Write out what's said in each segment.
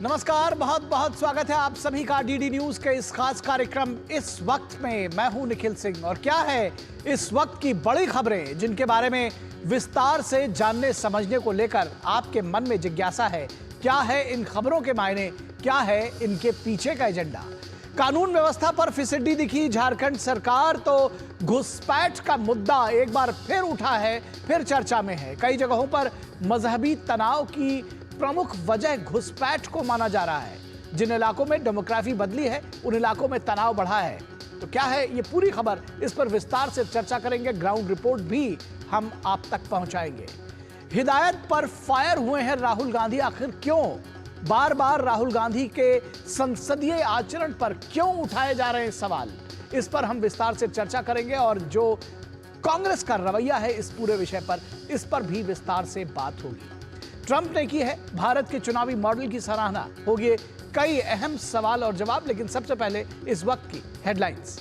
नमस्कार, बहुत बहुत स्वागत है आप सभी का डीडी न्यूज के इस खास कार्यक्रम इस वक्त में। मैं हूं निखिल सिंह और क्या है इस वक्त की बड़ी खबरें जिनके बारे में विस्तार से जानने समझने को लेकर आपके मन में जिज्ञासा है। क्या है इन खबरों के मायने, क्या है इनके पीछे का एजेंडा। कानून व्यवस्था पर फिसड्डी दिखी झारखंड सरकार, तो घुसपैठ का मुद्दा एक बार फिर उठा है, फिर चर्चा में है। कई जगहों पर मजहबी तनाव की प्रमुख वजह घुसपैठ को माना जा रहा है। जिन इलाकों में डेमोग्राफी बदली है उन इलाकों में तनाव बढ़ा है। तो क्या है ये पूरी खबर, इस पर विस्तार से चर्चा करेंगे। ग्राउंड रिपोर्ट भी हम आप तक पहुंचाएंगे। हिदायत पर फायर हुए हैं राहुल गांधी, आखिर क्यों? बार बार राहुल गांधी के संसदीय आचरण पर क्यों उठाए जा रहे हैं सवाल, इस पर हम विस्तार से चर्चा करेंगे। और जो कांग्रेस का रवैया है इस पूरे विषय पर, इस पर भी विस्तार से बात होगी। ट्रंप ने की है भारत के चुनावी मॉडल की सराहना, होगी कई अहम सवाल और जवाब। लेकिन सबसे पहले इस वक्त की हेडलाइंस।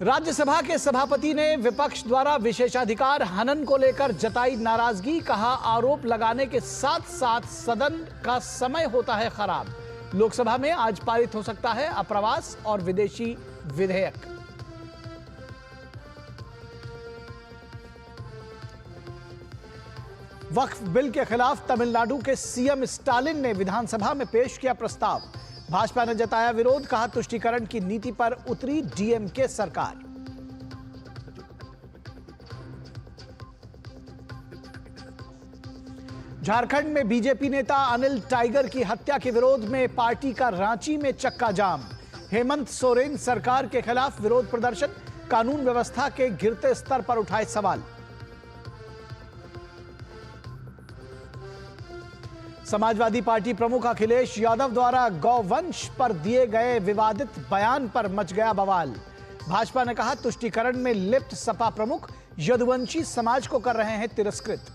राज्यसभा के सभापति ने विपक्ष द्वारा विशेषाधिकार हनन को लेकर जताई नाराजगी। कहा आरोप लगाने के साथ साथ सदन का समय होता है खराब। लोकसभा में आज पारित हो सकता है आप्रवास और विदेशी विधेयक। वक्फ बिल के खिलाफ तमिलनाडु के सीएम स्टालिन ने विधानसभा में पेश किया प्रस्ताव। भाजपा ने जताया विरोध, कहा तुष्टीकरण की नीति पर उतरी डीएमके सरकार। झारखंड में बीजेपी नेता अनिल टाइगर की हत्या के विरोध में पार्टी का रांची में चक्का जाम। हेमंत सोरेन सरकार के खिलाफ विरोध प्रदर्शन, कानून व्यवस्था के गिरते स्तर पर उठाए सवाल। समाजवादी पार्टी प्रमुख अखिलेश यादव द्वारा गौवंश पर दिए गए विवादित बयान पर मच गया बवाल। भाजपा ने कहा तुष्टीकरण में लिप्त सपा प्रमुख यदुवंशी समाज को कर रहे हैं तिरस्कृत।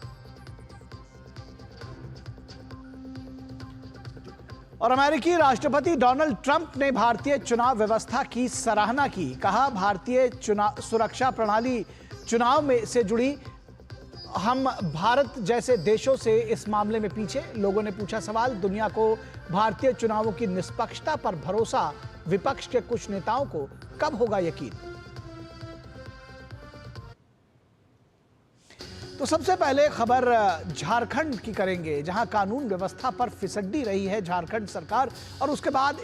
और अमेरिकी राष्ट्रपति डोनाल्ड ट्रंप ने भारतीय चुनाव व्यवस्था की सराहना की। कहा भारतीय चुनाव सुरक्षा प्रणाली चुनाव में से जुड़ी, हम भारत जैसे देशों से इस मामले में पीछे। लोगों ने पूछा सवाल, दुनिया को भारतीय चुनावों की निष्पक्षता पर भरोसा विपक्ष के कुछ नेताओं को कब होगा यकीन। तो सबसे पहले खबर झारखंड की करेंगे, जहां कानून व्यवस्था पर फिसड्डी रही है झारखंड सरकार और उसके बाद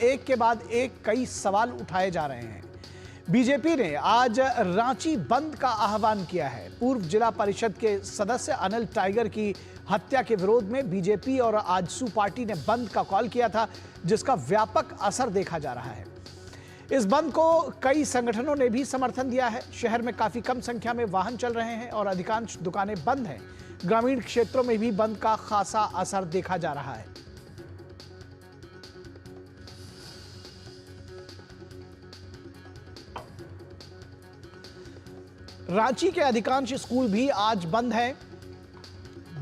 एक कई सवाल उठाए जा रहे हैं। बीजेपी ने आज रांची बंद का आह्वान किया है। पूर्व जिला परिषद के सदस्य अनिल टाइगर की हत्या के विरोध में बीजेपी और आजसू पार्टी ने बंद का कॉल किया था, जिसका व्यापक असर देखा जा रहा है। इस बंद को कई संगठनों ने भी समर्थन दिया है। शहर में काफी कम संख्या में वाहन चल रहे हैं और अधिकांश दुकानें बंद हैं। ग्रामीण क्षेत्रों में भी बंद का खासा असर देखा जा रहा है। रांची के अधिकांश स्कूल भी आज बंद हैं।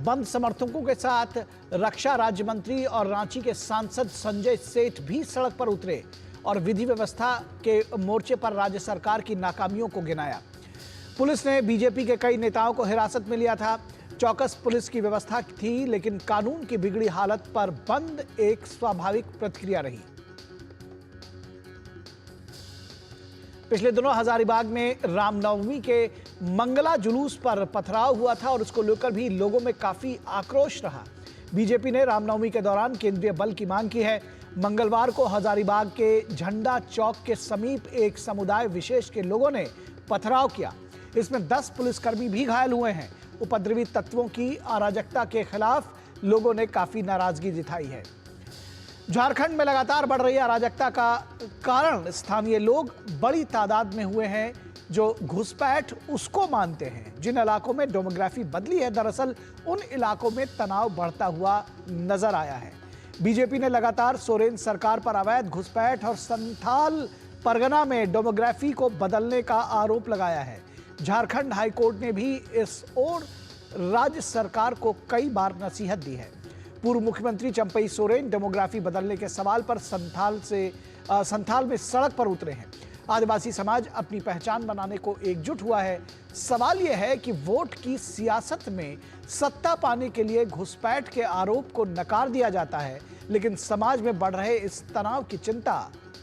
बंद समर्थकों के साथ रक्षा राज्य मंत्री और रांची के सांसद संजय सेठ भी सड़क पर उतरे और विधि व्यवस्था के मोर्चे पर राज्य सरकार की नाकामियों को गिनाया। पुलिस ने बीजेपी के कई नेताओं को हिरासत में लिया था। चौकस पुलिस की व्यवस्था थी, लेकिन कानून की बिगड़ी हालत पर बंद एक स्वाभाविक प्रतिक्रिया रही। पिछले दिनों हजारीबाग में रामनवमी के मंगला जुलूस पर पथराव हुआ था और उसको लेकर भी लोगों में काफी आक्रोश रहा। बीजेपी ने रामनवमी के दौरान केंद्रीय बल की मांग की है। मंगलवार को हजारीबाग के झंडा चौक के समीप एक समुदाय विशेष के लोगों ने पथराव किया। इसमें 10 पुलिसकर्मी भी घायल हुए हैं। उपद्रवी तत्वों की अराजकता के खिलाफ लोगों ने काफी नाराजगी जताई है। झारखंड में लगातार बढ़ रही अराजकता का कारण स्थानीय लोग बड़ी तादाद में हुए हैं जो घुसपैठ उसको मानते हैं जिन इलाकों में डेमोग्राफी बदली है। दरअसल उन इलाकों में तनाव बढ़ता हुआ नजर आया है। बीजेपी ने लगातार सोरेन सरकार पर अवैध घुसपैठ और संथाल परगना में डेमोग्राफी को बदलने का आरोप लगाया है। झारखंड हाईकोर्ट ने भी इस ओर राज्य सरकार को कई बार नसीहत दी है। पूर्व मुख्यमंत्री चंपई सोरेन डेमोग्राफी बदलने के सवाल पर संथाल में सड़क पर उतरे हैं। आदिवासी समाज अपनी पहचान बनाने को एकजुट हुआ है। सवाल यह है कि वोट की सियासत में सत्ता पाने के लिए घुसपैठ के आरोप को नकार दिया जाता है, लेकिन समाज में बढ़ रहे इस तनाव की चिंता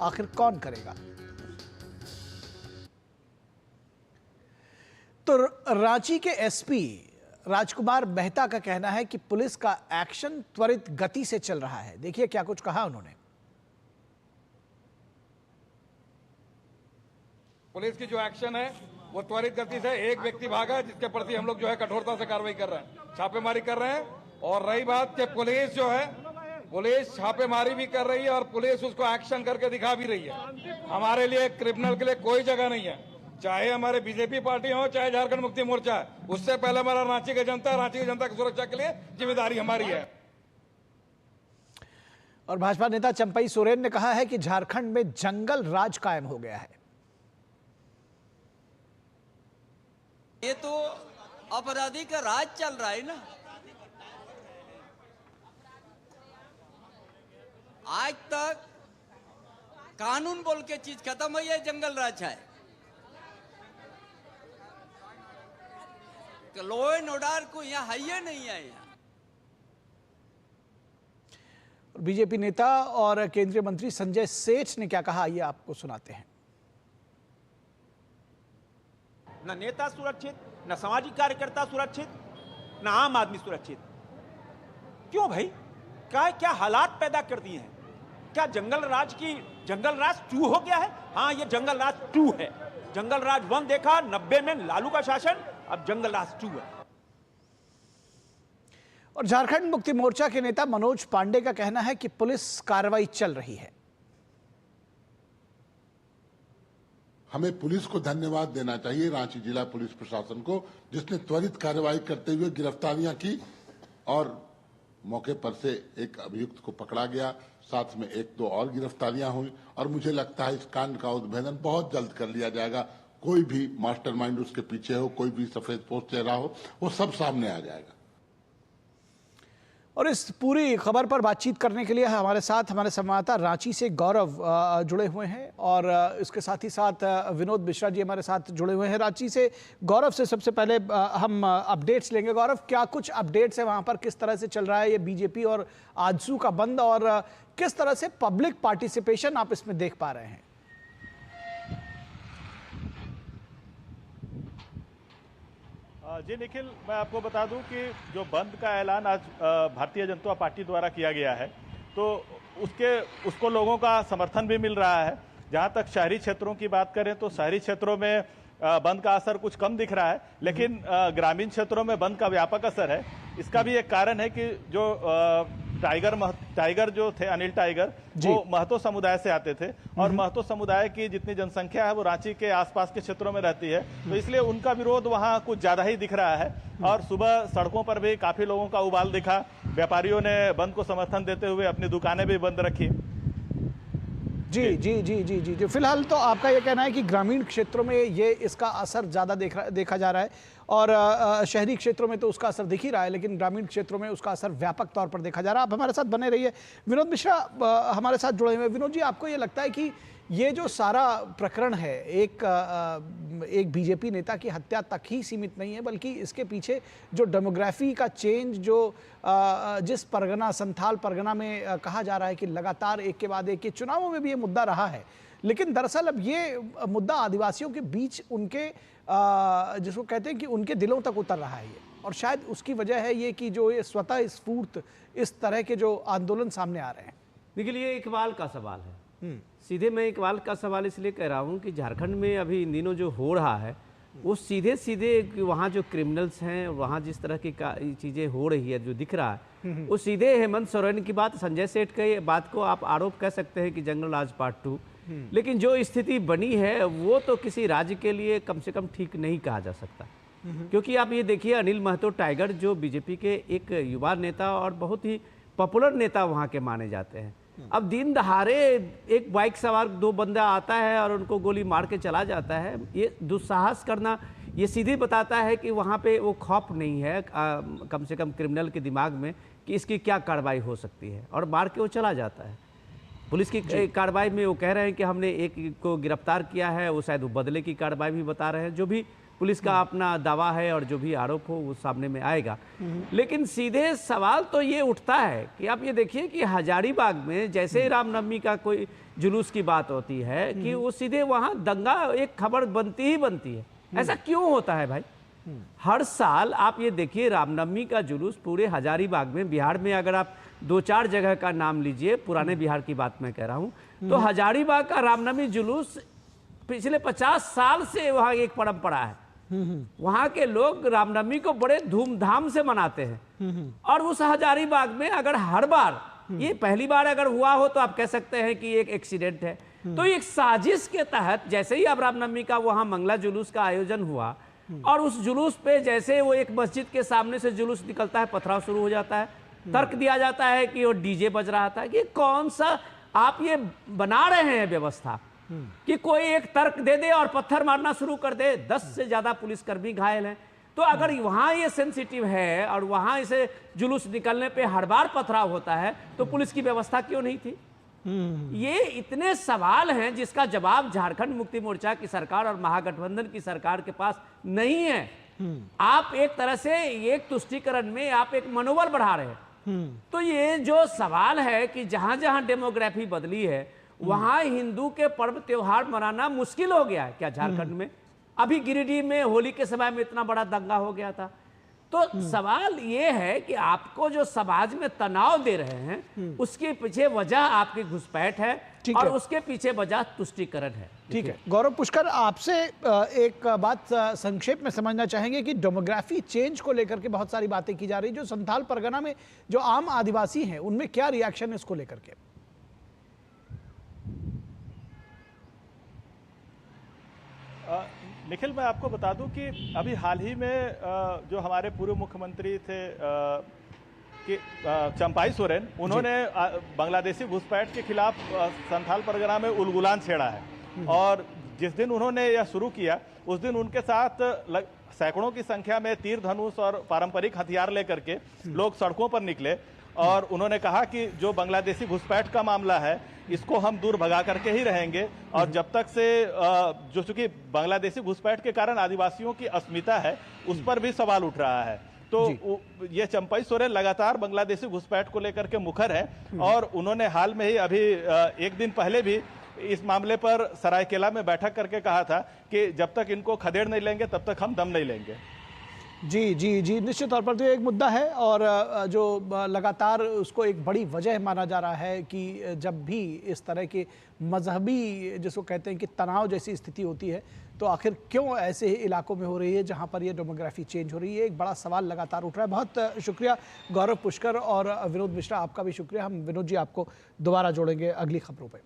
आखिर कौन करेगा? तो रांची के एसपी राजकुमार मेहता का कहना है कि पुलिस का एक्शन त्वरित गति से चल रहा है। देखिए क्या कुछ कहा उन्होंने। पुलिस की जो एक्शन है वो त्वरित गति से, एक व्यक्ति भागा जिसके प्रति हम लोग जो है कठोरता से कार्रवाई कर रहे हैं, छापेमारी कर रहे हैं। और रही बात कि पुलिस जो है, पुलिस छापेमारी भी कर रही है और पुलिस उसको एक्शन करके दिखा भी रही है। हमारे लिए क्रिमिनल के लिए कोई जगह नहीं है, चाहे हमारे बीजेपी पार्टी हो चाहे झारखंड मुक्ति मोर्चा है। उससे पहले हमारा रांची की जनता की सुरक्षा के लिए जिम्मेदारी हमारी है। और भाजपा नेता चंपई सोरेन ने कहा है कि झारखंड में जंगल राज कायम हो गया है। ये तो अपराधी का राज चल रहा है ना। आज तक कानून बोल के चीज खत्म हुई है, जंगल राज है। लॉ एंड ऑर्डर को यहाँ है ही नहीं है। बीजेपी नेता और केंद्रीय मंत्री संजय सेठ ने क्या कहा, ये आपको सुनाते हैं। न नेता सुरक्षित, न सामाजिक कार्यकर्ता सुरक्षित, न आम आदमी सुरक्षित। क्यों भाई? क्या हालात पैदा कर दिए हैं? क्या जंगल राज 2 हो गया है? हाँ, ये जंगल राज 2 है। जंगल राज 1 देखा 90 में लालू का शासन, अब जंगल राज 2 है। और झारखंड मुक्ति मोर्चा के नेता मनोज पांडे का कहना है कि पुलिस कार्रवाई चल रही है। हमें पुलिस को धन्यवाद देना चाहिए, रांची जिला पुलिस प्रशासन को, जिसने त्वरित कार्रवाई करते हुए गिरफ्तारियां की और मौके पर से एक अभियुक्त को पकड़ा गया, साथ में 1-2 और गिरफ्तारियां हुई और मुझे लगता है इस कांड का उद्भेदन बहुत जल्द कर लिया जाएगा। कोई भी मास्टरमाइंड उसके पीछे हो, कोई भी सफेद पोस्ट चेहरा हो, वो सब सामने आ जाएगा। और इस पूरी खबर पर बातचीत करने के लिए हमारे साथ हमारे संवाददाता रांची से गौरव जुड़े हुए हैं और इसके साथ ही साथ विनोद मिश्रा जी हमारे साथ जुड़े हुए हैं रांची से। गौरव से सबसे पहले हम अपडेट्स लेंगे। गौरव, क्या कुछ अपडेट्स है वहां पर, किस तरह से चल रहा है ये बीजेपी और आजसू का बंद और किस तरह से पब्लिक पार्टिसिपेशन आप इसमें देख पा रहे हैं? जी निखिल, मैं आपको बता दूं कि जो बंद का ऐलान आज भारतीय जनता पार्टी द्वारा किया गया है, तो उसको लोगों का समर्थन भी मिल रहा है। जहां तक शहरी क्षेत्रों की बात करें तो शहरी क्षेत्रों में बंद का असर कुछ कम दिख रहा है, लेकिन ग्रामीण क्षेत्रों में बंद का व्यापक असर है। इसका भी एक कारण है कि जो टाइगर जो थे, अनिल टाइगर, वो महतो समुदाय से आते थे और महतो समुदाय की जितनी जनसंख्या है वो रांची के आसपास के क्षेत्रों में रहती है, तो इसलिए उनका विरोध वहां कुछ ज्यादा ही दिख रहा है। और सुबह सड़कों पर भी काफी लोगों का उबाल दिखा। व्यापारियों ने बंद को समर्थन देते हुए अपनी दुकानें भी बंद रखी। जी जी जी जी जी जी फिलहाल तो आपका यह कहना है कि ग्रामीण क्षेत्रों में ये इसका असर ज़्यादा देखा जा रहा है और शहरी क्षेत्रों में तो उसका असर दिख ही रहा है, लेकिन ग्रामीण क्षेत्रों में उसका असर व्यापक तौर पर देखा जा रहा है। आप हमारे साथ बने रहिए। विनोद मिश्रा हमारे साथ जुड़े हुए। विनोद जी, आपको ये लगता है कि ये जो सारा प्रकरण है एक बीजेपी नेता की हत्या तक ही सीमित नहीं है, बल्कि इसके पीछे जो डेमोग्राफी का चेंज, जो जिस परगना संथाल परगना में कहा जा रहा है कि लगातार एक के बाद एक, चुनावों में भी ये मुद्दा रहा है, लेकिन दरअसल अब ये मुद्दा आदिवासियों के बीच उनके जिसको कहते हैं कि उनके दिलों तक उतर रहा है ये, और शायद उसकी वजह है ये कि जो ये स्वतः स्फूर्त इस तरह के जो आंदोलन सामने आ रहे हैं। देखिए, ये इकबाल का सवाल है। सीधे मैं इकबाल का सवाल इसलिए कह रहा हूँ कि झारखंड में अभी इन दिनों जो हो रहा है वो सीधे सीधे वहाँ जो क्रिमिनल्स हैं, वहाँ जिस तरह की चीज़ें हो रही है जो दिख रहा है, वो सीधे हेमंत सोरेन की बात, संजय सेठ के बात को आप आरोप कह सकते हैं कि जंगल राज पार्ट 2, लेकिन जो स्थिति बनी है वो तो किसी राज्य के लिए कम से कम ठीक नहीं कहा जा सकता। क्योंकि आप ये देखिए, अनिल महतो टाइगर जो बीजेपी के एक युवा नेता और बहुत ही पॉपुलर नेता वहाँ के माने जाते हैं, अब दिन दहाड़े एक बाइक सवार 2 बंदा आता है और उनको गोली मार के चला जाता है। ये दुस्साहस करना ये सीधे बताता है कि वहाँ पे वो खौफ नहीं है कम से कम क्रिमिनल के दिमाग में कि इसकी क्या कार्रवाई हो सकती है, और मार के वो चला जाता है। पुलिस की कार्रवाई में वो कह रहे हैं कि हमने एक को गिरफ्तार किया है, वो शायद वो बदले की कार्रवाई भी बता रहे हैं। जो भी पुलिस का अपना दावा है और जो भी आरोप हो वो सामने में आएगा। लेकिन सीधे सवाल तो ये उठता है कि आप ये देखिए कि हजारीबाग में जैसे ही रामनवमी का कोई जुलूस की बात होती है कि वो सीधे वहाँ दंगा एक खबर बनती ही बनती है। ऐसा क्यों होता है भाई? हर साल आप ये देखिए रामनवमी का जुलूस पूरे हजारीबाग में, बिहार में अगर आप 2-4 जगह का नाम लीजिए, पुराने बिहार की बात मैं कह रहा हूँ, तो हजारीबाग का रामनवमी जुलूस पिछले 50 साल से वहाँ एक परंपरा है। वहाँ के लोग रामनवमी को बड़े धूमधाम से मनाते हैं। और उस हजारीबाग में अगर हर बार, ये पहली बार अगर हुआ हो तो आप कह सकते हैं कि एक एक्सीडेंट है। तो एक साजिश के तहत जैसे ही अब रामनवमी का वहाँ मंगला जुलूस का आयोजन हुआ और उस जुलूस पे जैसे वो एक मस्जिद के सामने से जुलूस निकलता है, पथराव शुरू हो जाता है। तर्क दिया जाता है कि वो डीजे बज रहा था। कि कौन सा आप ये बना रहे हैं व्यवस्था कि कोई एक तर्क दे दे और पत्थर मारना शुरू कर दे। 10 से ज्यादा पुलिसकर्मी घायल हैं। तो अगर वहां ये सेंसिटिव है और वहां इसे जुलूस निकलने पे हर बार पथराव होता है तो पुलिस की व्यवस्था क्यों नहीं थी? ये इतने सवाल हैं जिसका जवाब झारखंड मुक्ति मोर्चा की सरकार और महागठबंधन की सरकार के पास नहीं है। आप एक तरह से एक तुष्टीकरण में आप एक मनोबल बढ़ा रहे हैं। तो ये जो सवाल है कि जहां जहां डेमोग्राफी बदली है वहां हिंदू के पर्व त्योहार मनाना मुश्किल हो गया है क्या झारखंड में? अभी गिरिडीह में होली के समय में इतना बड़ा दंगा हो गया था। तो सवाल ये है कि आपको जो समाज में तनाव दे रहे हैं उसके पीछे वजह आपकी घुसपैठ है और उसके पीछे वजह तुष्टीकरण है। ठीक है गौरव पुष्कर, आपसे एक बात संक्षेप में समझना चाहेंगे कि डेमोग्राफी चेंज को लेकर के बहुत सारी बातें की जा रही, जो संथाल परगना में जो आम आदिवासी हैं उनमें क्या रिएक्शन है इसको लेकर के? निखिल, मैं आपको बता दूं कि अभी हाल ही में जो हमारे पूर्व मुख्यमंत्री थे कि चंपाई सोरेन, उन्होंने बांग्लादेशी घुसपैठ के खिलाफ संथाल परगना में उलगुलान छेड़ा है। और जिस दिन उन्होंने यह शुरू किया उस दिन उनके साथ सैकड़ों की संख्या में तीर धनुष और पारंपरिक हथियार लेकर के लोग सड़कों पर निकले और उन्होंने कहा कि जो बांग्लादेशी घुसपैठ का मामला है इसको हम दूर भगा करके ही रहेंगे। और जब तक से जो चूंकि बांग्लादेशी घुसपैठ के कारण आदिवासियों की अस्मिता है उस पर भी सवाल उठ रहा है। तो ये चंपाई सोरेन लगातार बांग्लादेशी घुसपैठ को लेकर के मुखर है और उन्होंने हाल में ही अभी एक दिन पहले भी इस मामले पर सरायकेला में बैठक करके कहा था कि जब तक इनको खदेड़ नहीं लेंगे तब तक हम दम नहीं लेंगे। जी जी जी, निश्चित तौर पर तो एक मुद्दा है और जो लगातार उसको एक बड़ी वजह माना जा रहा है कि जब भी इस तरह के मजहबी जिसको कहते हैं कि तनाव जैसी स्थिति होती है तो आखिर क्यों ऐसे इलाकों में हो रही है जहां पर ये डेमोग्राफी चेंज हो रही है, एक बड़ा सवाल लगातार उठ रहा है। बहुत शुक्रिया गौरव पुष्कर और विनोद मिश्रा, आपका भी शुक्रिया। हम विनोद जी आपको दोबारा जोड़ेंगे अगली खबरों पर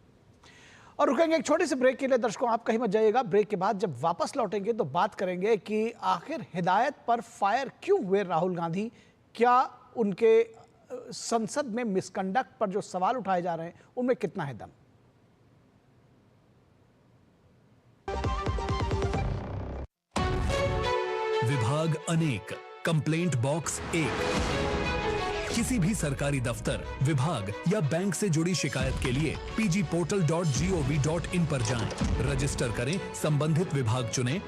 और रुकेंगे एक छोटे से ब्रेक के लिए। दर्शकों आप कहीं मत जाइएगा, ब्रेक के बाद जब वापस लौटेंगे तो बात करेंगे कि आखिर हिदायत पर फायर क्यों हुए राहुल गांधी, क्या उनके संसद में मिसकंडक्ट पर जो सवाल उठाए जा रहे हैं उनमें कितना है दम। विभाग अनेक, कंप्लेंट बॉक्स 1। किसी भी सरकारी दफ्तर, विभाग या बैंक से जुड़ी शिकायत के लिए pgportal.gov.in पर जाएं, रजिस्टर करें, संबंधित विभाग चुनें,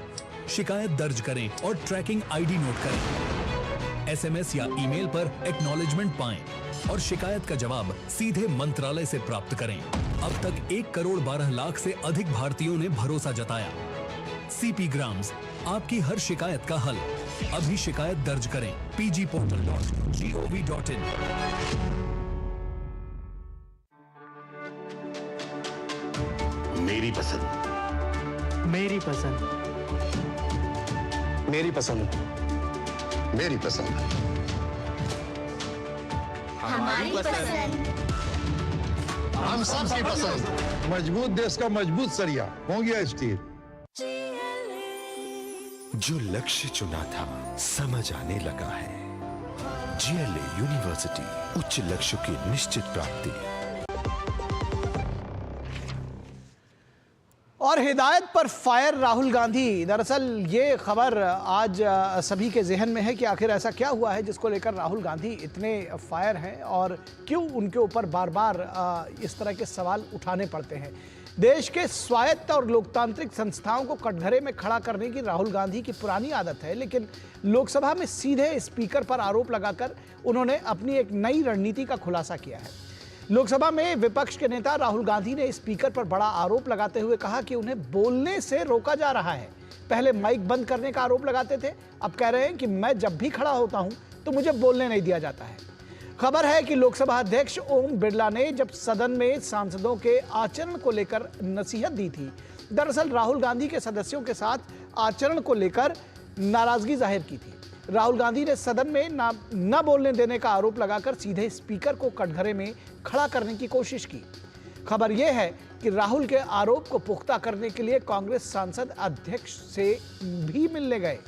शिकायत दर्ज करें और ट्रैकिंग आईडी नोट करें। एसएमएस या ईमेल पर एक्नॉलेजमेंट पाएं और शिकायत का जवाब सीधे मंत्रालय से प्राप्त करें। अब तक 1 करोड़ 12 लाख से अधिक भारतीयों ने भरोसा जताया। सीपी ग्राम्स, आपकी हर शिकायत का हल। अभी शिकायत दर्ज करें pgportal.gov.in। मेरी पसंद, मेरी पसंद, मेरी पसंद, मेरी पसंद, हमारी पसंद, हम सबकी पसंद। मजबूत देश का मजबूत सरिया हो गया स्टील। जो लक्ष्य चुना था समझ आने लगा है। जीएलए यूनिवर्सिटी, उच्च लक्ष्य की निश्चित प्राप्ति। और हिदायत पर फायर राहुल गांधी। दरअसल ये खबर आज सभी के जहन में है कि आखिर ऐसा क्या हुआ है जिसको लेकर राहुल गांधी इतने फायर हैं और क्यों उनके ऊपर बार बार इस तरह के सवाल उठाने पड़ते हैं। देश के स्वायत्त और लोकतांत्रिक संस्थाओं को कटघरे में खड़ा करने की राहुल गांधी की पुरानी आदत है, लेकिन लोकसभा में सीधे स्पीकर पर आरोप लगाकर उन्होंने अपनी एक नई रणनीति का खुलासा किया है। लोकसभा में विपक्ष के नेता राहुल गांधी ने स्पीकर पर बड़ा आरोप लगाते हुए कहा कि उन्हें बोलने से रोका जा रहा है। पहले माइक बंद करने का आरोप लगाते थे, अब कह रहे हैं कि मैं जब भी खड़ा होता हूं तो मुझे बोलने नहीं दिया जाता है। खबर है कि लोकसभा अध्यक्ष ओम बिरला ने जब सदन में सांसदों के आचरण को लेकर नसीहत दी थी, दरअसल राहुल गांधी के सदस्यों के साथ आचरण को लेकर नाराजगी जाहिर की थी। राहुल गांधी ने सदन में न बोलने देने का आरोप लगाकर सीधे स्पीकर को कटघरे में खड़ा करने की कोशिश की। खबर यह है कि राहुल के आरोप को पुख्ता करने के लिए कांग्रेस सांसद अध्यक्ष से भी मिलने गए।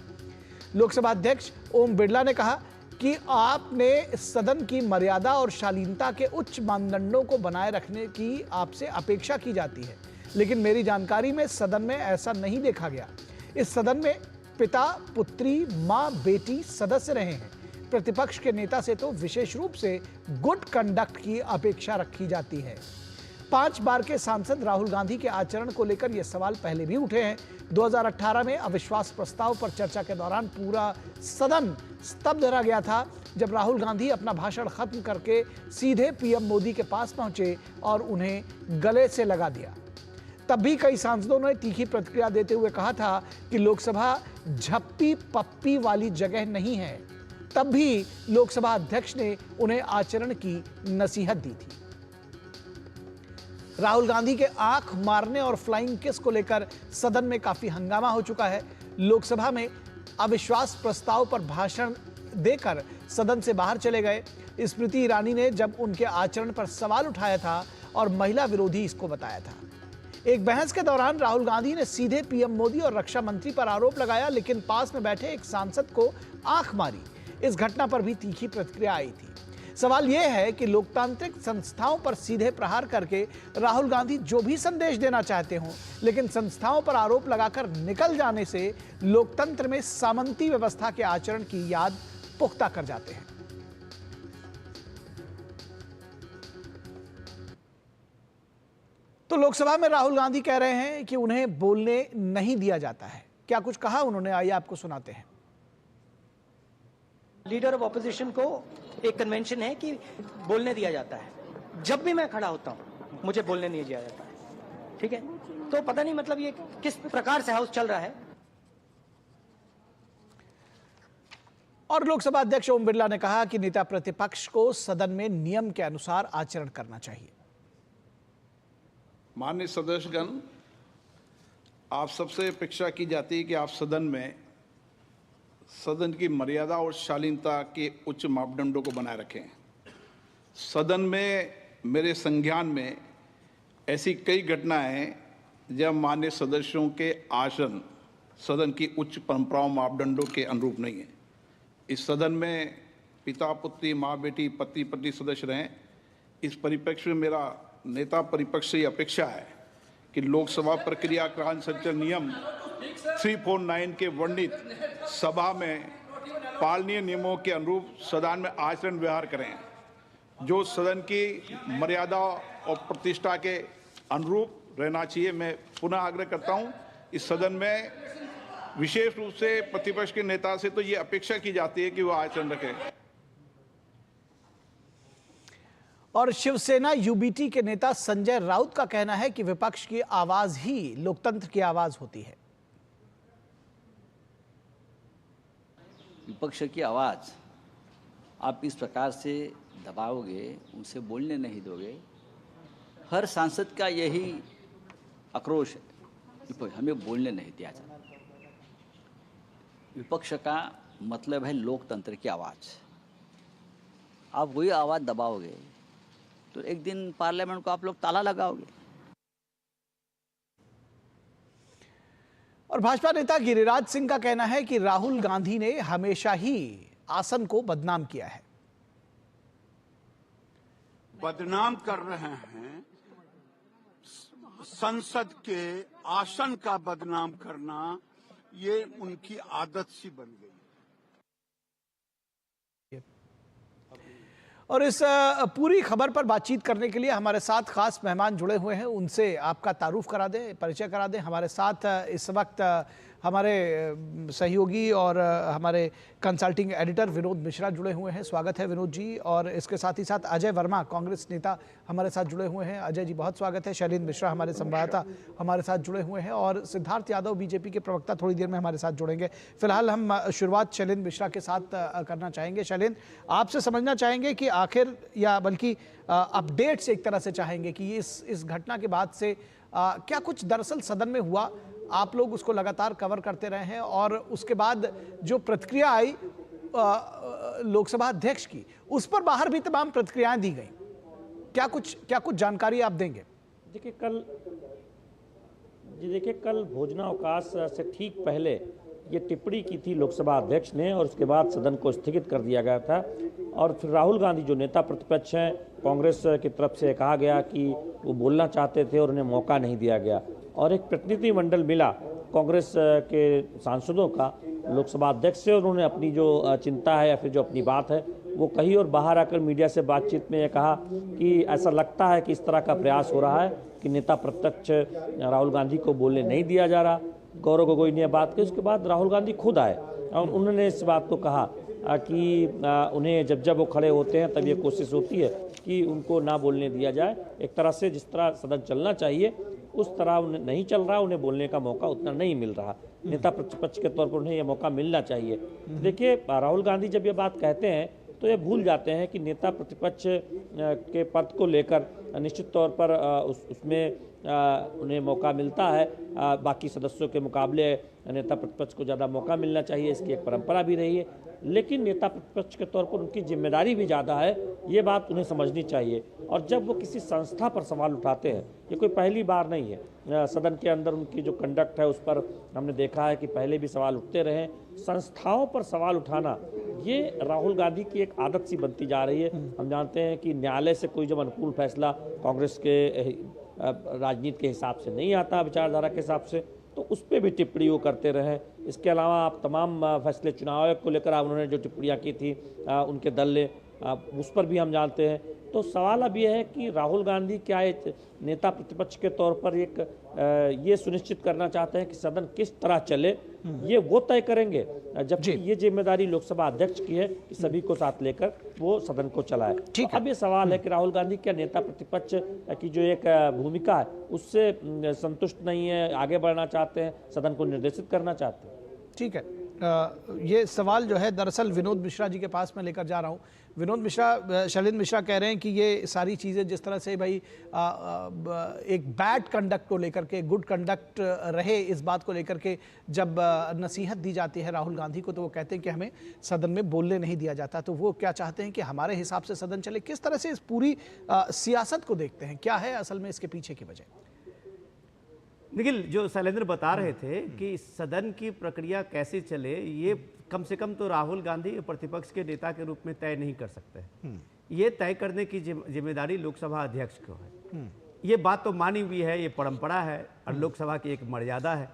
लोकसभा अध्यक्ष ओम बिरला ने कहा कि आपने सदन की मर्यादा और शालीनता के उच्च मानदंडों को बनाए रखने की आपसे अपेक्षा की जाती है, लेकिन मेरी जानकारी में सदन में ऐसा नहीं देखा गया। इस सदन में पिता, पुत्री, मां, बेटी सदस्य रहे हैं। प्रतिपक्ष के नेता से तो विशेष रूप से गुड कंडक्ट की अपेक्षा रखी जाती है। 5 बार के सांसद राहुल गांधी के आचरण को लेकर यह सवाल पहले भी उठे हैं। 2018 में अविश्वास प्रस्ताव पर चर्चा के दौरान पूरा सदन स्तब्ध रह गया था, जब राहुल गांधी अपना भाषण खत्म करके सीधे पीएम मोदी के पास पहुंचे और उन्हें गले से लगा दिया। तब भी कई सांसदों ने तीखी प्रतिक्रिया देते हुए कहा था कि लोकसभा झप्पी पप्पी वाली जगह नहीं है। तब भी लोकसभा अध्यक्ष ने उन्हें आचरण की नसीहत दी थी। राहुल गांधी के आंख मारने और फ्लाइंग किस को लेकर सदन में काफी हंगामा हो चुका है। लोकसभा में अविश्वास प्रस्ताव पर भाषण देकर सदन से बाहर चले गए। स्मृति ईरानी ने जब उनके आचरण पर सवाल उठाया था और महिला विरोधी इसको बताया था। एक बहस के दौरान राहुल गांधी ने सीधे पीएम मोदी और रक्षा मंत्री पर आरोप लगाया, लेकिन पास में बैठे एक सांसद को आंख मारी। इस घटना पर भी तीखी प्रतिक्रिया आई थी। सवाल यह है कि लोकतांत्रिक संस्थाओं पर सीधे प्रहार करके राहुल गांधी जो भी संदेश देना चाहते हों, लेकिन संस्थाओं पर आरोप लगाकर निकल जाने से लोकतंत्र में सामंती व्यवस्था के आचरण की याद पुख्ता कर जाते हैं। तो लोकसभा में राहुल गांधी कह रहे हैं कि उन्हें बोलने नहीं दिया जाता है। क्या कुछ कहा उन्होंने, आइए आपको सुनाते हैं। लीडर ऑफ ऑपोजिशन को एक कन्वेंशन है कि बोलने दिया जाता है। जब भी मैं खड़ा होता हूं मुझे बोलने नहीं दिया जाता है। ठीक है, तो पता नहीं मतलब ये किस प्रकार से हाउस चल रहा है। और लोकसभा अध्यक्ष ओम बिरला ने कहा कि नेता प्रतिपक्ष को सदन में नियम के अनुसार आचरण करना चाहिए। माननीय सदस्यगण, आप सबसे अपेक्षा की जाती है कि आप सदन में सदन की मर्यादा और शालीनता के उच्च मापदंडों को बनाए रखें। सदन में मेरे संज्ञान में ऐसी कई घटनाएं हैं जब माननीय सदस्यों के आचरण सदन की उच्च परंपराओं मापदंडों के अनुरूप नहीं है। इस सदन में पिता, पुत्री, माँ, बेटी, पति, पत्नी सदस्य रहें। इस परिप्रेक्ष्य में मेरा नेता परिपक्ष से अपेक्षा है कि लोकसभा प्रक्रिया का संचालन नियम 349 के वर्णित सभा में पालनीय नियमों के अनुरूप सदन में आचरण व्यवहार करें, जो सदन की मर्यादा और प्रतिष्ठा के अनुरूप रहना चाहिए। मैं पुनः आग्रह करता हूं, इस सदन में विशेष रूप से प्रतिपक्ष के नेता से तो ये अपेक्षा की जाती है कि वो आचरण रखें। और शिवसेना यूबीटी के नेता संजय राउत का कहना है कि विपक्ष की आवाज ही लोकतंत्र की आवाज होती है। विपक्ष की आवाज आप इस प्रकार से दबाओगे, उनसे बोलने नहीं दोगे। हर सांसद का यही आक्रोश है, हमें बोलने नहीं दिया जाता। विपक्ष का मतलब है लोकतंत्र की आवाज। आप वही आवाज दबाओगे तो एक दिन पार्लियामेंट को आप लोग ताला लगाओगे। और भाजपा नेता गिरिराज सिंह का कहना है कि राहुल गांधी ने हमेशा ही आसन को बदनाम किया है। बदनाम कर रहे हैं संसद के आसन का बदनाम करना ये उनकी आदत सी बन गई। और इस पूरी खबर पर बातचीत करने के लिए हमारे साथ खास मेहमान जुड़े हुए हैं, उनसे आपका तारुफ करा दें, परिचय करा दें। हमारे साथ इस वक्त हमारे सहयोगी और हमारे कंसल्टिंग एडिटर विनोद मिश्रा जुड़े हुए हैं। स्वागत है विनोद जी। और इसके साथ ही साथ अजय वर्मा कांग्रेस नेता हमारे साथ जुड़े हुए हैं। अजय जी बहुत स्वागत है। शैलेंद्र मिश्रा हमारे संवाददाता हमारे साथ जुड़े हुए हैं और सिद्धार्थ यादव बीजेपी के प्रवक्ता थोड़ी देर में हमारे साथ जुड़ेंगे। फिलहाल हम शुरुआत शैलेंद्र मिश्रा के साथ करना चाहेंगे। शैलेंद्र, आपसे समझना चाहेंगे कि आखिर या बल्कि अपडेट से एक तरह से चाहेंगे कि इस घटना के बाद से क्या कुछ दरअसल सदन में हुआ। आप लोग उसको लगातार कवर करते रहे हैं और उसके बाद जो प्रतिक्रिया आई लोकसभा अध्यक्ष की, उस पर बाहर भी तमाम प्रतिक्रियाएं दी गई। क्या कुछ जानकारी आप देंगे? देखिए कल भोजनावकाश से ठीक पहले ये टिप्पणी की थी लोकसभा अध्यक्ष ने और उसके बाद सदन को स्थगित कर दिया गया था। और फिर राहुल गांधी जो नेता प्रतिपक्ष हैं कांग्रेस की तरफ से कहा गया कि वो बोलना चाहते थे और उन्हें मौका नहीं दिया गया। और एक प्रतिनिधिमंडल मिला कांग्रेस के सांसदों का लोकसभा अध्यक्ष से, और उन्होंने अपनी जो चिंता है या फिर जो अपनी बात है वो कही और बाहर आकर मीडिया से बातचीत में ये कहा कि ऐसा लगता है कि इस तरह का प्रयास हो रहा है कि नेता प्रतिपक्ष राहुल गांधी को बोलने नहीं दिया जा रहा। गौरव गोगोई ने बात की, उसके बाद राहुल गांधी खुद आए और उन्होंने इस बात को कहा कि उन्हें जब वो खड़े होते हैं तब ये कोशिश होती है कि उनको ना बोलने दिया जाए। एक तरह से जिस तरह सदन चलना चाहिए उस तरह उन्हें नहीं चल रहा, उन्हें बोलने का मौका उतना नहीं मिल रहा। नेता प्रतिपक्ष के तौर पर उन्हें यह मौका मिलना चाहिए। देखिए राहुल गांधी जब ये बात कहते हैं तो ये भूल जाते हैं कि नेता प्रतिपक्ष के पद को लेकर निश्चित तौर पर उसमें उन्हें मौका मिलता है। बाकी सदस्यों के मुकाबले नेता प्रतिपक्ष को ज़्यादा मौका मिलना चाहिए, इसकी एक परंपरा भी रही है। लेकिन नेता प्रतिपक्ष के तौर पर उनकी जिम्मेदारी भी ज़्यादा है, ये बात उन्हें समझनी चाहिए। और जब वो किसी संस्था पर सवाल उठाते हैं, ये कोई पहली बार नहीं है। सदन के अंदर उनकी जो कंडक्ट है उस पर हमने देखा है कि पहले भी सवाल उठते रहे। संस्थाओं पर सवाल उठाना ये राहुल गांधी की एक आदत सी बनती जा रही है। हम जानते हैं कि न्यायालय से कोई जब अनुकूल फैसला कांग्रेस के राजनीति के हिसाब से नहीं आता, विचारधारा के हिसाब से, तो उस पर भी टिप्पणी वो करते रहे। इसके अलावा आप तमाम फैसले चुनाव आयोग को लेकर उन्होंने जो टिप्पणियाँ की थी उनके दल ने, उस पर भी हम जानते हैं। तो सवाल अब यह है कि राहुल गांधी क्या एक नेता प्रतिपक्ष के तौर पर एक ये सुनिश्चित करना चाहते हैं कि सदन किस तरह चले, ये वो तय करेंगे, जबकि ये जिम्मेदारी लोकसभा अध्यक्ष की है कि सभी को साथ लेकर वो सदन को चलाए। तो अब ये सवाल है कि राहुल गांधी क्या नेता प्रतिपक्ष की जो एक भूमिका है उससे संतुष्ट नहीं है, आगे बढ़ना चाहते हैं, सदन को निर्देशित करना चाहते हैं। ठीक है, ये सवाल जो है दरअसल विनोद मिश्रा जी के पास मैं लेकर जा रहा हूँ। विनोद मिश्रा, शैलेंद्र मिश्रा कह रहे हैं कि ये सारी चीज़ें जिस तरह से भाई एक बैड कंडक्ट को लेकर के गुड कंडक्ट रहे, इस बात को लेकर के जब नसीहत दी जाती है राहुल गांधी को तो वो कहते हैं कि हमें सदन में बोलने नहीं दिया जाता। तो वो क्या चाहते हैं कि हमारे हिसाब से सदन चले? किस तरह से इस पूरी सियासत को देखते हैं? क्या है असल में इसके पीछे की वजह? निखिल, जो शैलेंद्र बता रहे थे कि सदन की प्रक्रिया कैसे चले, ये कम से कम तो राहुल गांधी प्रतिपक्ष के नेता के रूप में तय नहीं कर सकते। ये तय करने की जिम्मेदारी लोकसभा अध्यक्ष को है। ये बात तो मानी हुई है, ये परंपरा है और लोकसभा की एक मर्यादा है।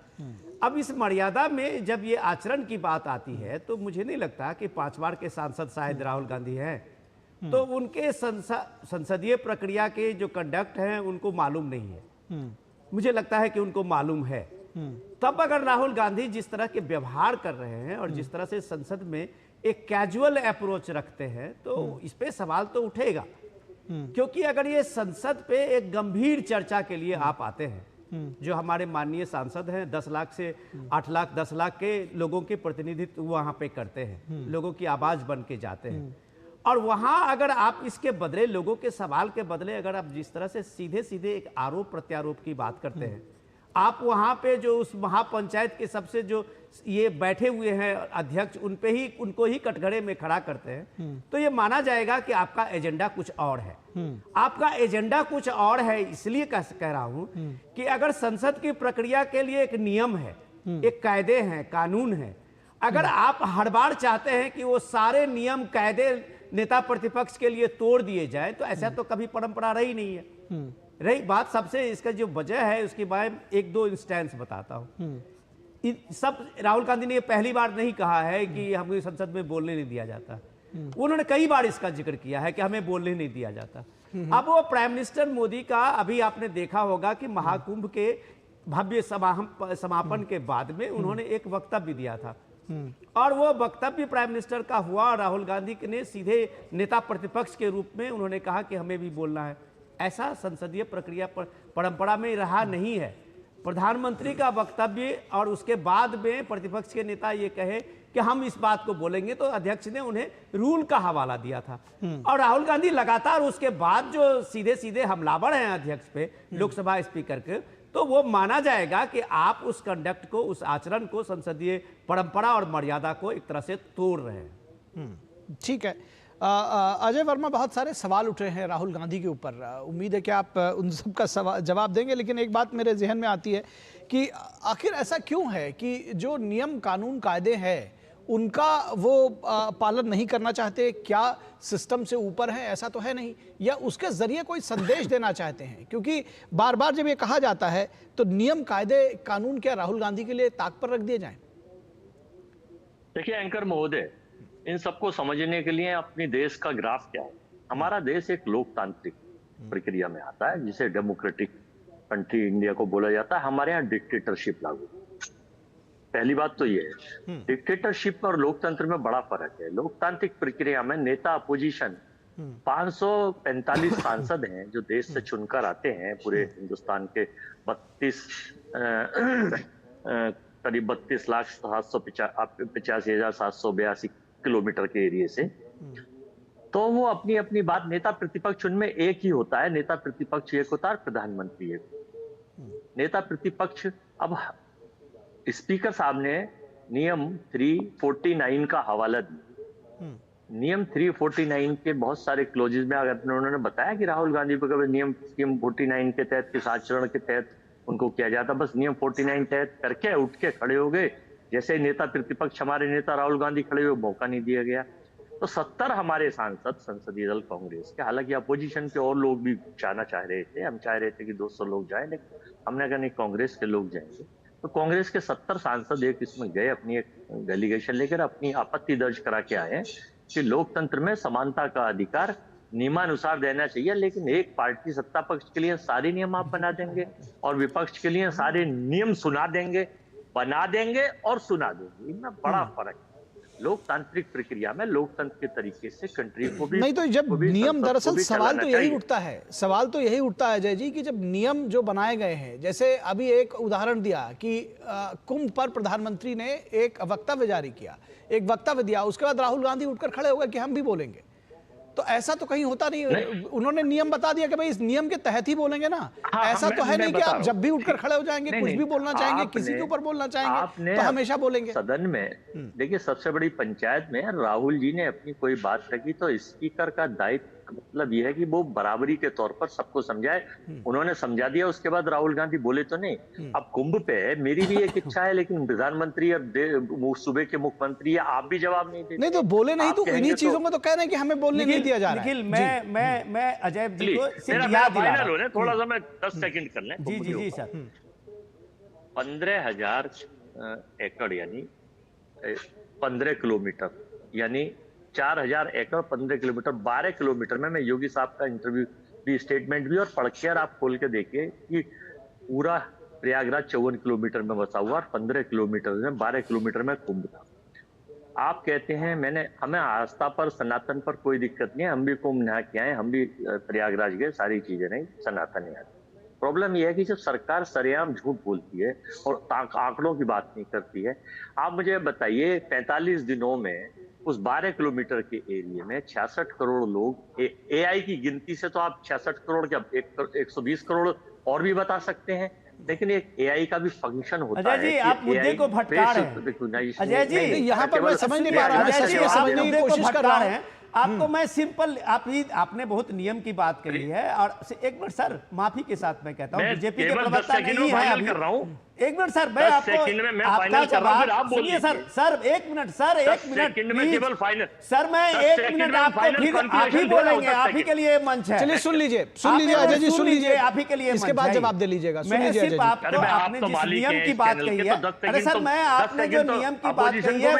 अब इस मर्यादा में जब ये आचरण की बात आती है तो मुझे नहीं लगता कि 5 बार के सांसद शायद राहुल गांधी हैं, तो उनके संसदीय प्रक्रिया के जो कंडक्ट हैं उनको मालूम नहीं है। मुझे लगता है कि उनको मालूम है। तब अगर राहुल गांधी जिस तरह के व्यवहार कर रहे हैं और जिस तरह से संसद में एक कैजुअल अप्रोच रखते हैं तो इस पे सवाल तो उठेगा। क्योंकि अगर ये संसद पे एक गंभीर चर्चा के लिए आप आते हैं, जो हमारे माननीय सांसद हैं 10 लाख से 8 लाख 10 लाख के लोगों के प्रतिनिधित्व वहां पे करते हैं, लोगों की आवाज बन के जाते हैं, और वहां अगर आप इसके बदले लोगों के सवाल के बदले अगर आप जिस तरह से सीधे सीधे एक आरोप प्रत्यारोप की बात करते हैं, आप वहां पे जो उस महापंचायत के सबसे जो ये बैठे हुए हैं अध्यक्ष उनको ही कटघरे में खड़ा करते हैं, तो ये माना जाएगा कि आपका एजेंडा कुछ और है। आपका एजेंडा कुछ और है, इसलिए कह रहा हूं कि अगर संसद की प्रक्रिया के लिए एक नियम है, एक कायदे हैं, कानून है, अगर आप हर बार चाहते हैं कि वो सारे नियम कायदे नेता प्रतिपक्ष के लिए तोड़ दिए जाए तो ऐसा तो कभी परंपरा रही नहीं है। रही बात सबसे इसका जो वजह है उसके बारे में एक दो इंस्टेंस बताता हूँ। सब राहुल गांधी ने पहली बार नहीं कहा है कि हमें संसद में बोलने नहीं दिया जाता, उन्होंने कई बार इसका जिक्र किया है कि हमें बोलने नहीं दिया जाता। अब वो प्राइम मिनिस्टर मोदी का अभी आपने देखा होगा कि महाकुंभ के भव्य समापन के बाद में उन्होंने एक वक्तव्य दिया था और वो वक्तव्य प्राइम मिनिस्टर का हुआ और राहुल गांधी ने सीधे नेता प्रतिपक्ष के रूप में उन्होंने कहा कि हमें भी बोलना है। ऐसा संसदीय प्रक्रिया परंपरा में रहा नहीं है। प्रधानमंत्री का वक्तव्य और उसके बाद में प्रतिपक्ष के नेता ये कहे कि हम इस बात को बोलेंगे तो अध्यक्ष ने उन्हें रूल का हवाला दिया था और राहुल गांधी लगातार उसके बाद जो सीधे सीधे हमलावर हैं अध्यक्ष पे, लोकसभा स्पीकर के, तो वो माना जाएगा कि आप उस कंडक्ट को, उस आचरण को, संसदीय परंपरा और मर्यादा को एक तरह से तोड़ रहे हैं। ठीक है। अजय वर्मा, बहुत सारे सवाल उठ रहे हैं राहुल गांधी के ऊपर, उम्मीद है कि आप उन सब का जवाब देंगे, लेकिन एक बात मेरे जहन में आती है कि आखिर ऐसा क्यों है कि जो नियम कानून कायदे हैं उनका वो पालन नहीं करना चाहते? क्या सिस्टम से ऊपर है? ऐसा तो है नहीं, या उसके जरिए कोई संदेश देना चाहते हैं? क्योंकि बार बार जब ये कहा जाता है तो नियम कायदे कानून क्या राहुल गांधी के लिए ताक पर रख दिए जाएं? देखिए एंकर महोदय, इन सबको समझने के लिए अपनी देश का ग्राफ क्या है। हमारा देश एक लोकतांत्रिक प्रक्रिया में आता है जिसे डेमोक्रेटिक कंट्री इंडिया को बोला जाता है। हमारे यहाँ डिक्टेटरशिप लागू, पहली बात तो ये है। डिक्टेटरशिप और लोकतंत्र में बड़ा फर्क है। लोकतांत्रिक प्रक्रिया में नेता अपोजिशन 545 सांसद हैं जो देश से चुनकर आते हैं पूरे हिंदुस्तान के करीब 32,85,782 किलोमीटर के एरिया से। तो वो अपनी अपनी बात, नेता प्रतिपक्ष उनमें एक ही होता है, नेता प्रतिपक्ष एक होता है, प्रधानमंत्री एक। नेता प्रतिपक्ष, अब स्पीकर साहब ने नियम 349 का हवाला दिया। नियम 349 के बहुत सारे क्लोजेज में अगर उन्होंने बताया कि राहुल गांधी को कभी नियम 49 के तहत, किस आचरण के तहत उनको किया जाता, बस नियम 49 तहत करके उठ के खड़े हो गए। जैसे नेता प्रतिपक्ष हमारे नेता राहुल गांधी खड़े हुए, मौका नहीं दिया गया। तो 70 हमारे सांसद संसदीय दल कांग्रेस के, हालांकि अपोजिशन के और लोग भी जाना चाह रहे थे, हम चाह रहे थे कि 200 लोग जाए, लेकिन हमने कहा नहीं, कांग्रेस के लोग जाएंगे। तो कांग्रेस के 70 सांसद एक इसमें गए, अपनी एक डेलीगेशन लेकर अपनी आपत्ति दर्ज करा के आए कि लोकतंत्र में समानता का अधिकार नियमानुसार देना चाहिए, लेकिन एक पार्टी सत्ता पक्ष के लिए सारे नियम आप बना देंगे और विपक्ष के लिए सारे नियम सुना देंगे, बना देंगे और सुना देंगे। इनमें बड़ा फर्क है। लोकतांत्रिक प्रक्रिया में लोकतंत्र के तरीके से कंट्री को भी नहीं, तो जब नियम, दरअसल सवाल तो यही उठता है, सवाल तो यही उठता है अजय जी कि जब नियम जो बनाए गए हैं, जैसे अभी एक उदाहरण दिया कि कुंभ पर प्रधानमंत्री ने एक वक्तव्य जारी किया, एक वक्तव्य दिया, उसके बाद राहुल गांधी उठकर खड़े हो गए कि हम भी बोलेंगे। तो ऐसा तो कहीं होता नहीं, उन्होंने नियम बता दिया कि भाई इस नियम के तहत ही बोलेंगे ना। ऐसा तो है नहीं कि आप जब भी उठकर खड़े हो जाएंगे, कुछ भी बोलना चाहेंगे, किसी के ऊपर बोलना चाहेंगे तो हमेशा बोलेंगे। सदन में देखिए, सबसे बड़ी पंचायत में राहुल जी ने अपनी कोई बात रखी तो स्पीकर का दायित्व मतलब यह है कि वो बराबरी के तौर पर सबको समझाए। उन्होंने समझा दिया, उसके बाद राहुल गांधी बोले तो नहीं। अब कुंभ पे है, मेरी भी एक इच्छा है, लेकिन प्रधानमंत्री और सूबे के मुख्यमंत्री है, आप भी जवाब नहीं देते। नहीं तो बोले नहीं, तो इन्हीं चीजों में तो कह रहे हैं कि हमें बोलने नहीं दिया जा रहा है। निखिल, मैं अजय जी को थोड़ा सा मैं 10 सेकंड कर लें। जी सर। 15,000 एकड़ यानी 15 किलोमीटर, यानी 4,000 एकड़ 15 किलोमीटर, 12 किलोमीटर में, मैं योगी साहब का इंटरव्यू भी, स्टेटमेंट भी और पढ़ के, और आप खोल के देखिए कि पूरा प्रयागराज 54 किलोमीटर में बसा हुआ और 15 किलोमीटर में, 12 किलोमीटर में कुंभ था। आप कहते हैं हमें आस्था पर, सनातन पर कोई दिक्कत नहीं है, हम भी कुंभ नहा के आए, हम भी प्रयागराज गए, सारी चीजें नहीं, सनातन है। प्रॉब्लम यह है कि जब सरकार सरेआम झूठ बोलती है और आंकड़ों की बात नहीं करती है। आप मुझे बताइए, 45 दिनों में उस 12 किलोमीटर के एरिया में 66 करोड़ लोग, एआई की गिनती से तो आप 66 करोड़ क्या 120 करोड़ और भी बता सकते हैं, लेकिन एक एआई का भी फंक्शन होता है। अजय जी, आप मुद्दे को भटका रहे हैं। अजय जी, यहाँ पर मैं समझ नहीं पा रहा, समझने की कोशिश कर रहा हूं। आपको मैं सिंपल, आपने बहुत नियम की बात कही है। और एक मिनट सर, माफी के साथ मैं कहता हूँ बीजेपी के प्रवक्ता नहीं है अभी। एक मिनट सर, मैं आपको आपका जवाब सुनिए सर। सर एक मिनट, सर एक मिनट सर, मैं एक मिनट आपको फिर आप ही बोलेंगे, आप ही के लिए मंच है। चलिए सुन लीजिए अजय जी, सुन लीजिए, आप ही के लिए इसके बाद जवाब दे लीजिएगा। मैं सिर्फ आपको, आपने जिस नियम की बात कही है, अरे सर मैं आपने जो नियम की बात कही है।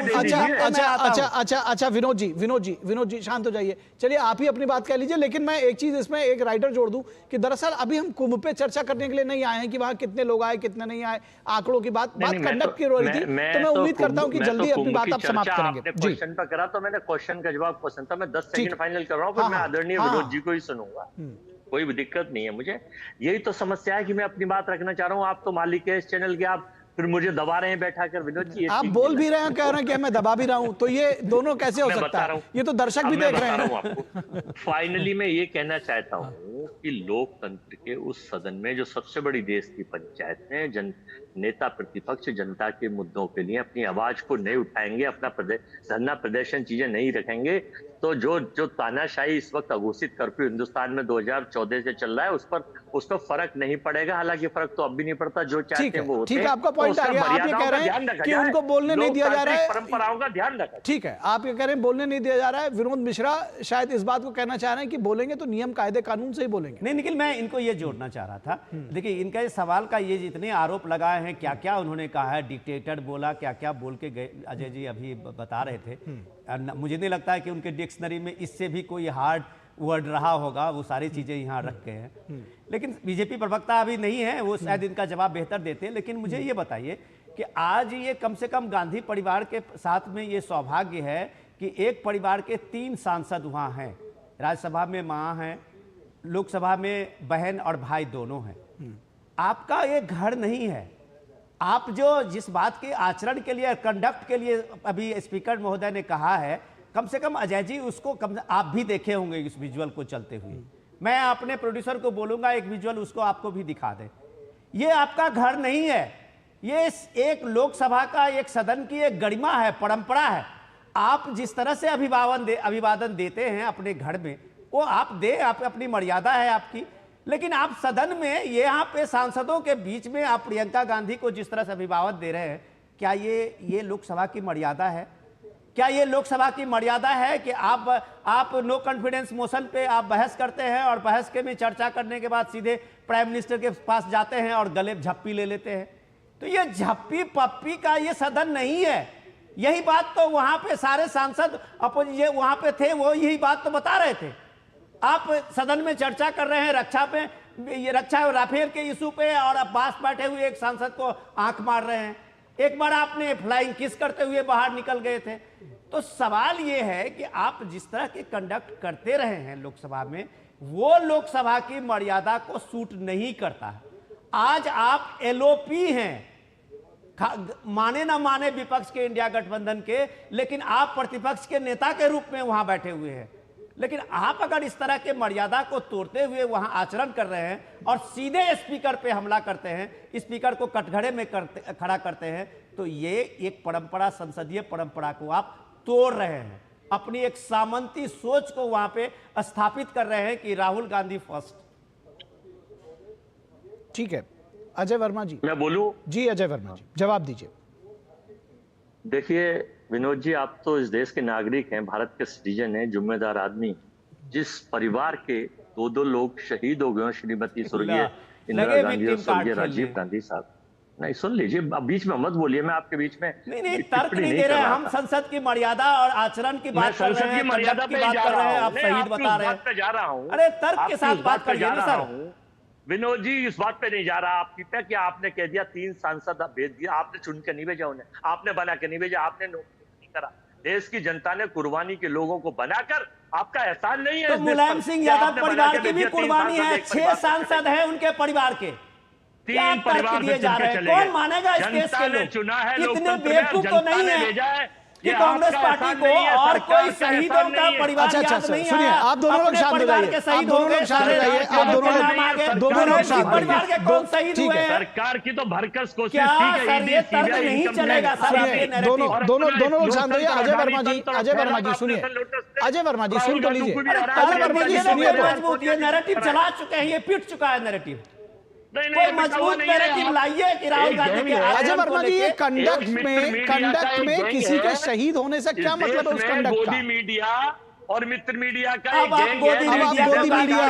अच्छा विनोद जी शांत हो जाइए। चलिए आप ही अपनी बात कह लीजिए, लेकिन मैं एक चीज इसमें एक राइटर जोड़ दूं कि दरअसल अभी हम कुंभ पे चर्चा करने के लिए नहीं आए हैं कि वहां कितने लोग आए कितने नहीं आए, आंकड़ों की बात कंडक्ट की हो रही थी। तो मैं उम्मीद करता हूं कि जल्दी अपनी बात आप समाप्त करेंगे। क्वेश्चन पर करा तो मैंने क्वेश्चन का जवाब क्वेश्चन था, मैं 10 सेकंड फाइनल कर रहा हूं, फिर मैं आदरणीय विनोद जी को ही सुनूंगा। कोई भी दिक्कत नहीं है मुझे। यही तो समस्या है कि मैं अपनी बात रखना चाह रहा हूं, आप तो मालिक है इस चैनल के, आप फिर मुझे दबा रहे हैं बैठा कर। विनोद जी आप बोल भी रहे हैं, कह रहे हैं कि मैं दबा भी रहा हूं, तो ये दोनों कैसे हो सकता है? ये तो दर्शक भी देख रहे हैं आपको। फाइनली मैं ये कहना चाहता हूं कि लोकतंत्र के उस सदन में जो सबसे बड़ी देश की पंचायत में नेता प्रतिपक्ष जनता के मुद्दों के लिए अपनी आवाज को नहीं उठाएंगे, अपना धरना प्रदर्शन चीजें नहीं रखेंगे, तो जो तानाशाही इस वक्त अघोषित कर्फ्यू हिंदुस्तान में 2014 से चल रहा है, उस पर फर्क नहीं पड़ेगा। हालांकि फर्क तो अब भी नहीं पड़ता, जो चाहते हैं वो होते हैं। ठीक है, आपका पॉइंट आ गया। आप ये कह रहे हैं कि उनको बोलने नहीं दिया जा रहा है, परंपराओं का ध्यान रखें। ठीक है, आप ये कह रहे हैं बोलने नहीं दिया जा रहा है। विनोद मिश्रा शायद इस बात को कहना चाह रहे हैं कि बोलेंगे तो नियम कायदे कानून से ही बोलेंगे। नहीं निखिल, मैं इनको ये जोड़ना चाह रहा था। देखिए इनका ये सवाल का ये जितने आरोप लगाए हैं, क्या क्या उन्होंने कहा है, डिक्टेटर बोला, क्या क्या बोल के गए, अजय जी अभी बता रहे थे। मुझे नहीं लगता है कि उनके डिक्शनरी में इससे भी कोई हार्ड वर्ड रहा होगा, वो सारी चीजें यहाँ रख के हैं। लेकिन बीजेपी प्रवक्ता अभी नहीं है, वो शायद इनका जवाब बेहतर देते हैं। लेकिन मुझे ये बताइए कि आज ये कम से कम गांधी परिवार के साथ में ये सौभाग्य है कि एक परिवार के 3 सांसद वहाँ हैं। राज्यसभा में माँ हैं, लोकसभा में बहन और भाई दोनों हैं। आपका ये घर नहीं है। आप जो जिस बात के आचरण के लिए, कंडक्ट के लिए अभी स्पीकर महोदय ने कहा है, कम से कम अजय जी उसको आप भी देखे होंगे इस विजुअल को चलते हुए। मैं अपने प्रोड्यूसर को बोलूंगा एक विजुअल उसको आपको भी दिखा दे। ये आपका घर नहीं है, ये एक लोकसभा का, एक सदन की एक गरिमा है, परंपरा है। आप जिस तरह से अभिवादन देते हैं अपने घर में, वो आप दे, आप अपनी मर्यादा है आपकी। लेकिन आप सदन में यहाँ पे सांसदों के बीच में आप प्रियंका गांधी को जिस तरह से अभिवादन दे रहे हैं, क्या ये लोकसभा की मर्यादा है? क्या ये लोकसभा की मर्यादा है कि आप नो कॉन्फिडेंस मोशन पे आप बहस करते हैं और बहस के में चर्चा करने के बाद सीधे प्राइम मिनिस्टर के पास जाते हैं और गले झप्पी ले लेते हैं? तो ये झप्पी पप्पी का ये सदन नहीं है। यही बात तो वहां पे सारे सांसद अपोजिशन वहां पे थे, वो यही बात तो बता रहे थे। आप सदन में चर्चा कर रहे हैं रक्षा राफेल के इशू पे, और अब पास बैठे हुए एक सांसद को आंख मार रहे हैं। एक बार आपने फ्लाइंग किस करते हुए बाहर निकल गए थे। तो सवाल ये है कि आप जिस तरह के कंडक्ट करते रहे हैं लोकसभा में, वो लोकसभा की मर्यादा को सूट नहीं करता है। आज आप एलओपी हैं, माने ना माने विपक्ष के, इंडिया गठबंधन के, लेकिन आप प्रतिपक्ष के नेता के रूप में वहां बैठे हुए हैं। लेकिन आप अगर इस तरह के मर्यादा को तोड़ते हुए वहां आचरण कर रहे हैं और सीधे स्पीकर पे हमला करते हैं, स्पीकर को कटघरे में खड़ा करते हैं, तो ये एक परंपरा, संसदीय परंपरा को आप तोड़ रहे हैं। अपनी एक सामंती सोच को वहां पे स्थापित कर रहे हैं कि राहुल गांधी फर्स्ट। ठीक है, अजय वर्मा जी। मैं बोलूं? जी अजय वर्मा जी, जवाब दीजिए। देखिए विनोद जी, आप तो इस देश के नागरिक हैं, भारत के सिटीजन हैं, जिम्मेदार आदमी। जिस परिवार के 2 लोग शहीद हो गए, श्रीमती स्वर्गीय इंदिरा गांधी और स्वर्गीय राजीव गांधी साहब। नहीं सुन लीजिए, अब बीच में मत बोलिए, मैं आपके बीच में नहीं तर्क नहीं दे रहे। हम संसद की मर्यादा और आचरण की बात कर रहे हैं, मर्यादा की बात कर रहे हैं, आप शहीद बता रहे हैं। जा रहा हूं, अरे तर्क के साथ बात करिए ना सर। विनोद जी इस बात पे नहीं जा रहा आपकी पे कि आपने कह दिया 3 सांसद भेज दिया, आपने चुन के नहीं भेजा उन्हें, आपने बना के नहीं भेजा, आपने नहीं करा। देश की जनता ने कुर्बानी के लोगों को बनाकर, आपका एहसान नहीं है। तो मुलायम सिंह यादव परिवार की भी कुर्बानी है, 6 सांसद हैं उनके परिवार के। 3 परिवार दिए जा रहे हैं, कौन मानेगा इस देश के लोग? चुना है, इतने बेवकूफ तो नहीं है। कि कांग्रेस पार्टी को और कोई शहीदों का परिवार याद नहीं है। सुनिए, आप दोनों लोग शांत हो जाइए, आप दोनों लोग शांत हो जाइए, आप दोनों लोग शांत हो परिवार के कौन शहीद हुए हैं? सरकार की तो भरकस कोशिश क्या सर ये तर्क नहीं चलेगा सर? दोनों लोग शांत होइए। अजय वर्मा जी सुनिए, अजय वर्मा जी सुन तो लीजिए, अजय वर्मा जी सुनिए। मजबूत ये नैरेटिव चला चुके हैं, ये पिट चुका है नैरेटिव। कोई मजबूत नैरेटिव लाइए कि राहुल गांधी के अजय वर्मा जी, ये कंडक्ट में किसी के शहीद होने से क्या मतलब है उस कंडक्ट का? गोदी मीडिया और मित्र मीडिया का अब आप गोदी मीडिया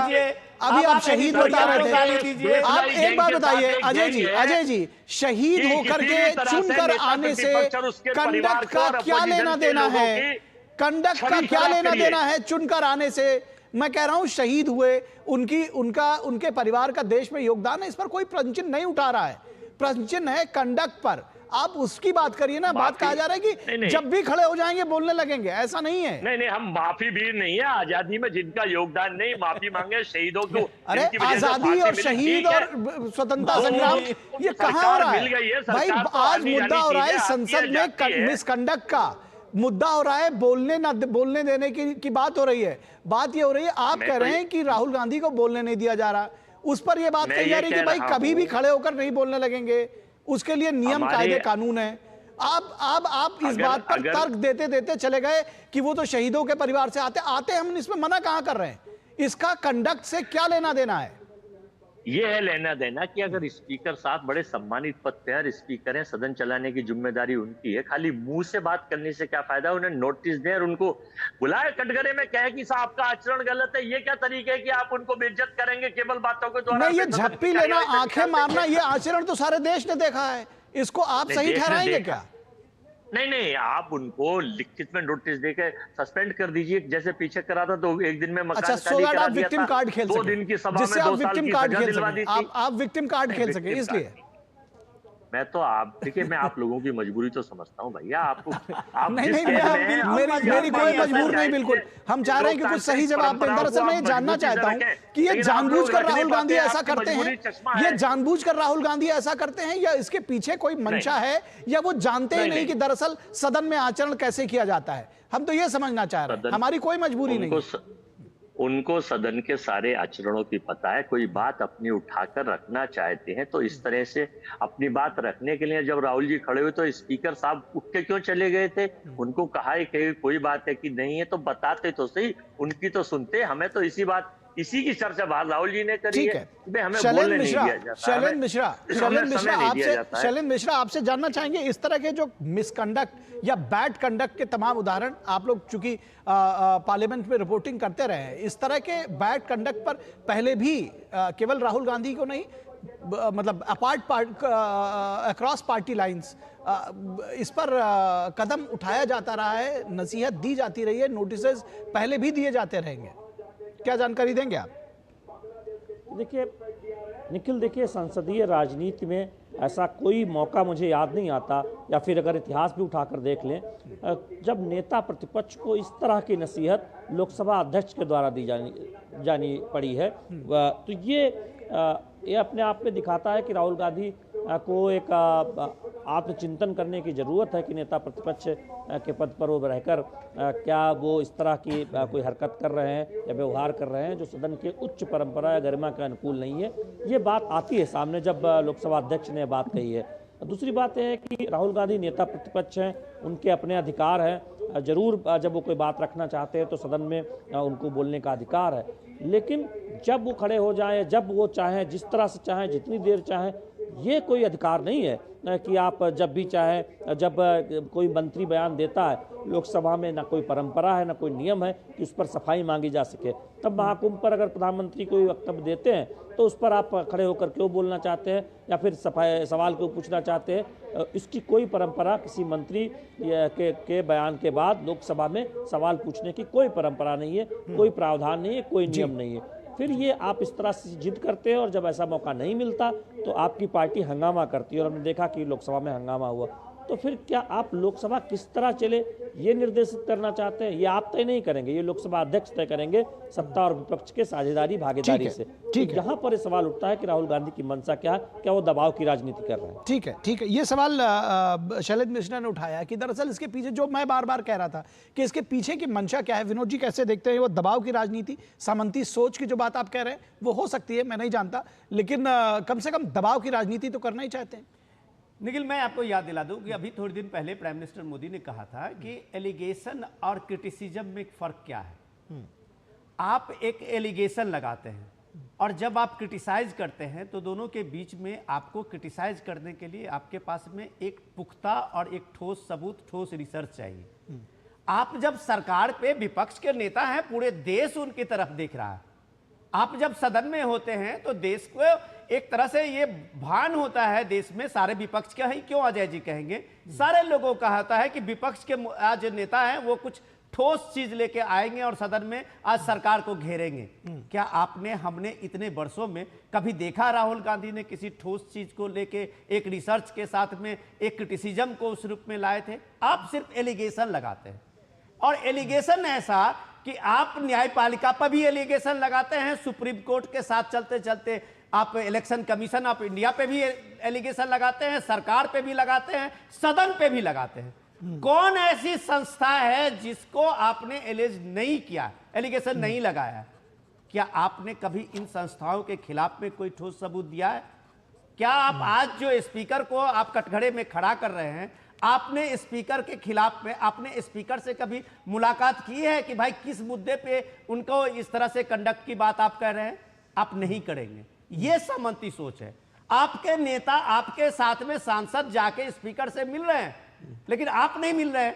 अभी आप शहीद बता रहे थे। आप एक बात बताइए अजय जी, शहीद होकर के चुनकर आने से कंडक्ट का क्या लेना देना है? कंडक्ट का क्या लेना देना है चुनकर आने से? मैं कह रहा हूं शहीद हुए, उनके परिवार का देश में योगदान है, इस पर कोई प्रश्न नहीं उठा रहा है। प्रश्न है कंडक्ट पर। आप उसकी बात करिए ना। बात कहा जा रहा है कि जब भी खड़े हो जाएंगे बोलने लगेंगे, ऐसा नहीं है। नहीं, हम माफी भी नहीं है। आजादी में जिनका योगदान नहीं, माफी मांगे शहीदों को। अरे आजादी और शहीद और स्वतंत्रता संग्राम, ये कहां हो रहा है भाई? आज मुद्दा हो रहा है संसद में मिसकंडक्ट का मुद्दा हो रहा है, बोलने देने की बात हो रही है। बात ये हो रही है, आप कह रहे हैं कि राहुल गांधी को बोलने नहीं दिया जा रहा, उस पर ये बात कही जा रही है कि भाई कभी भी खड़े होकर नहीं बोलने लगेंगे, उसके लिए नियम कायदे कानून है। आप इस बात पर तर्क देते चले गए कि वो तो शहीदों के परिवार से आते हम इसमें मना कहां कर रहे हैं? इसका कंडक्ट से क्या लेना देना है? ये है लेना देना कि अगर स्पीकर साहब बड़े सम्मानित पद पे है, स्पीकर हैं, सदन चलाने की जिम्मेदारी उनकी है, खाली मुंह से बात करने से क्या फायदा? उन्हें नोटिस दें और उनको बुलाए, कटघरे में कहे कि साहब का आचरण गलत है। ये क्या तरीका है कि आप उनको बेइज्जत करेंगे केवल बातों के द्वारा? नहीं, ये झप्पी लेना, आंखें मारना, ये आचरण तो सारे देश ने देखा है। इसको आप सही ठहराएंगे क्या? नहीं, आप उनको लिखित में नोटिस देकर सस्पेंड कर दीजिए, जैसे पीछे करा था तो एक दिन में मकान खाली करा दिया था। आप विक्टिम कार्ड खेल सके, 2 दिन की सभा में 2 साल की सजा दिलवा दी थी। आप विक्टिम कार्ड खेल सके, इसलिए मैं तो देखिए, मैं आप लोगों की मजबूरी तो समझता हूँ भैया। आपको नहीं, मेरी कोई मजबूर नहीं, बिल्कुल। हम चाह रहे हैं कि कुछ सही जवाब दें। दरअसल मैं ये जानना चाहता हूँ कि ये जानबूझकर राहुल गांधी ऐसा करते हैं, ये जानबूझकर राहुल गांधी ऐसा करते हैं, या इसके पीछे कोई मंशा है, या वो जानते ही नहीं कि दरअसल सदन में आचरण कैसे किया जाता है? हम तो ये समझना चाह रहे हैं, हमारी कोई मजबूरी नहीं। उनको सदन के सारे आचरणों की पता है। कोई बात अपनी उठाकर रखना चाहते हैं तो इस तरह से अपनी बात रखने के लिए जब राहुल जी खड़े हुए तो स्पीकर साहब उठ के क्यों चले गए थे? उनको कहा है कि कोई बात है कि नहीं है तो बताते तो सही, उनकी तो सुनते। हमें तो इसी की चर्चा राहुल जी ने करी है। हमें बोलने नहीं दिया जाता। शैलेंद्र मिश्रा, आपसे जानना चाहेंगे, इस तरह के जो मिसकंडक्ट या बैड कंडक्ट के तमाम उदाहरण आप लोग चूंकि पार्लियामेंट में रिपोर्टिंग करते रहे हैं, इस तरह के बैड कंडक्ट पर पहले भी केवल राहुल गांधी को नहीं, मतलब अक्रॉस पार्टी लाइंस इस पर कदम उठाया जाता रहा है, नसीहत दी जाती रही है, नोटिसेस पहले भी दिए जाते रहेंगे। क्या जानकारी देंगे आप? देखिए निखिल, देखिए संसदीय राजनीति में ऐसा कोई मौका मुझे याद नहीं आता, या फिर अगर इतिहास भी उठाकर देख लें, जब नेता प्रतिपक्ष को इस तरह की नसीहत लोकसभा अध्यक्ष के द्वारा दी जानी पड़ी है। तो ये अपने आप में दिखाता है कि राहुल गांधी को एक आत्मचिंतन करने की ज़रूरत है कि नेता प्रतिपक्ष के पद पर वो रहकर क्या वो इस तरह की कोई हरकत कर रहे हैं या व्यवहार कर रहे हैं जो सदन के उच्च परंपरा या गरिमा के अनुकूल नहीं है। ये बात आती है सामने जब लोकसभा अध्यक्ष ने बात कही है। दूसरी बात यह है कि राहुल गांधी नेता प्रतिपक्ष हैं, उनके अपने अधिकार हैं, जरूर जब वो कोई बात रखना चाहते हैं तो सदन में उनको बोलने का अधिकार है, लेकिन जब वो खड़े हो जाएं, जब वो चाहें, जिस तरह से चाहें, जितनी देर चाहें, ये कोई अधिकार नहीं है कि आप जब भी चाहें, जब कोई मंत्री बयान देता है लोकसभा में, ना कोई परंपरा है ना कोई नियम है कि उस पर सफाई मांगी जा सके। तब महाकुंभ पर अगर प्रधानमंत्री कोई वक्तव्य देते हैं तो उस पर आप खड़े होकर क्यों बोलना चाहते हैं या फिर सवाल क्यों पूछना चाहते हैं? इसकी कोई परंपरा, किसी मंत्री के बयान के बाद लोकसभा में सवाल पूछने की कोई परंपरा नहीं है, कोई प्रावधान नहीं है, कोई नियम नहीं है। फिर ये आप इस तरह से जिद करते हैं और जब ऐसा मौका नहीं मिलता तो आपकी पार्टी हंगामा करती है, और हमने देखा कि लोकसभा में हंगामा हुआ। तो फिर क्या आप लोकसभा किस तरह चले ये निर्देशित करना चाहते हैं? ये आप तय नहीं करेंगे, ये लोकसभा अध्यक्ष तय करेंगे सत्ता और विपक्ष के साझेदारी भागीदारी से। ठीक है। यहाँ पर सवाल उठता है कि राहुल गांधी की मंशा क्या है, क्या वो दबाव की राजनीति कर रहे हैं? ठीक है, ये सवाल शैलेश मिश्रा ने उठाया कि दरअसल इसके पीछे, जो मैं बार बार कह रहा था कि इसके पीछे की मंशा क्या है, विनोद जी कैसे देखते हैं? वो दबाव की राजनीति, सामंती सोच की जो बात आप कह रहे हैं वो हो सकती है, मैं नहीं जानता, लेकिन कम से कम दबाव की राजनीति तो करना ही चाहते हैं। निखिल, मैं आपको याद दिला दूं कि अभी थोड़े दिन पहले प्राइम मिनिस्टर मोदी ने कहा था कि एलिगेशन और क्रिटिसिज्म में फर्क क्या है। आप एक एलिगेशन लगाते हैं और जब आप क्रिटिसाइज करते हैं तो दोनों के बीच में आपको क्रिटिसाइज करने के लिए आपके पास में एक पुख्ता और एक ठोस सबूत, ठोस रिसर्च चाहिए। आप जब सरकार पे विपक्ष के नेता हैं, पूरे देश उनकी तरफ देख रहा है। आप जब सदन में होते हैं तो देश को एक तरह से ये भान होता है, देश में सारे विपक्ष के ही क्यों अजय जी कहेंगे, सारे लोगों का होता है कि विपक्ष के आज नेता हैं वो कुछ ठोस चीज लेके आएंगे और सदन में आज सरकार को घेरेंगे। क्या हमने इतने वर्षों में कभी देखा राहुल गांधी ने किसी ठोस चीज को लेके एक रिसर्च के साथ में एक क्रिटिसिज्म को उस रूप में लाए थे? आप सिर्फ एलिगेशन लगाते हैं, और एलिगेशन ऐसा कि आप न्यायपालिका पर भी एलिगेशन लगाते हैं, सुप्रीम कोर्ट के साथ चलते चलते आप इलेक्शन कमीशन ऑफ इंडिया पे भी एलिगेशन लगाते हैं, सरकार पे भी लगाते हैं, सदन पे भी लगाते हैं। कौन ऐसी संस्था है जिसको आपने एलिज नहीं किया, एलिगेशन नहीं लगाया? क्या आपने कभी इन संस्थाओं के खिलाफ में कोई ठोस सबूत दिया है? क्या आप आज जो स्पीकर को आप कटघरे में खड़ा कर रहे हैं, आपने स्पीकर के खिलाफ में, आपने स्पीकर से कभी मुलाकात की है कि भाई किस मुद्दे पे उनको इस तरह से कंडक्ट की बात आप कह रहे हैं? आप नहीं करेंगे। ये सामंती सोच है। आपके नेता, आपके साथ में सांसद जाके स्पीकर से मिल रहे हैं, लेकिन आप नहीं मिल रहे हैं।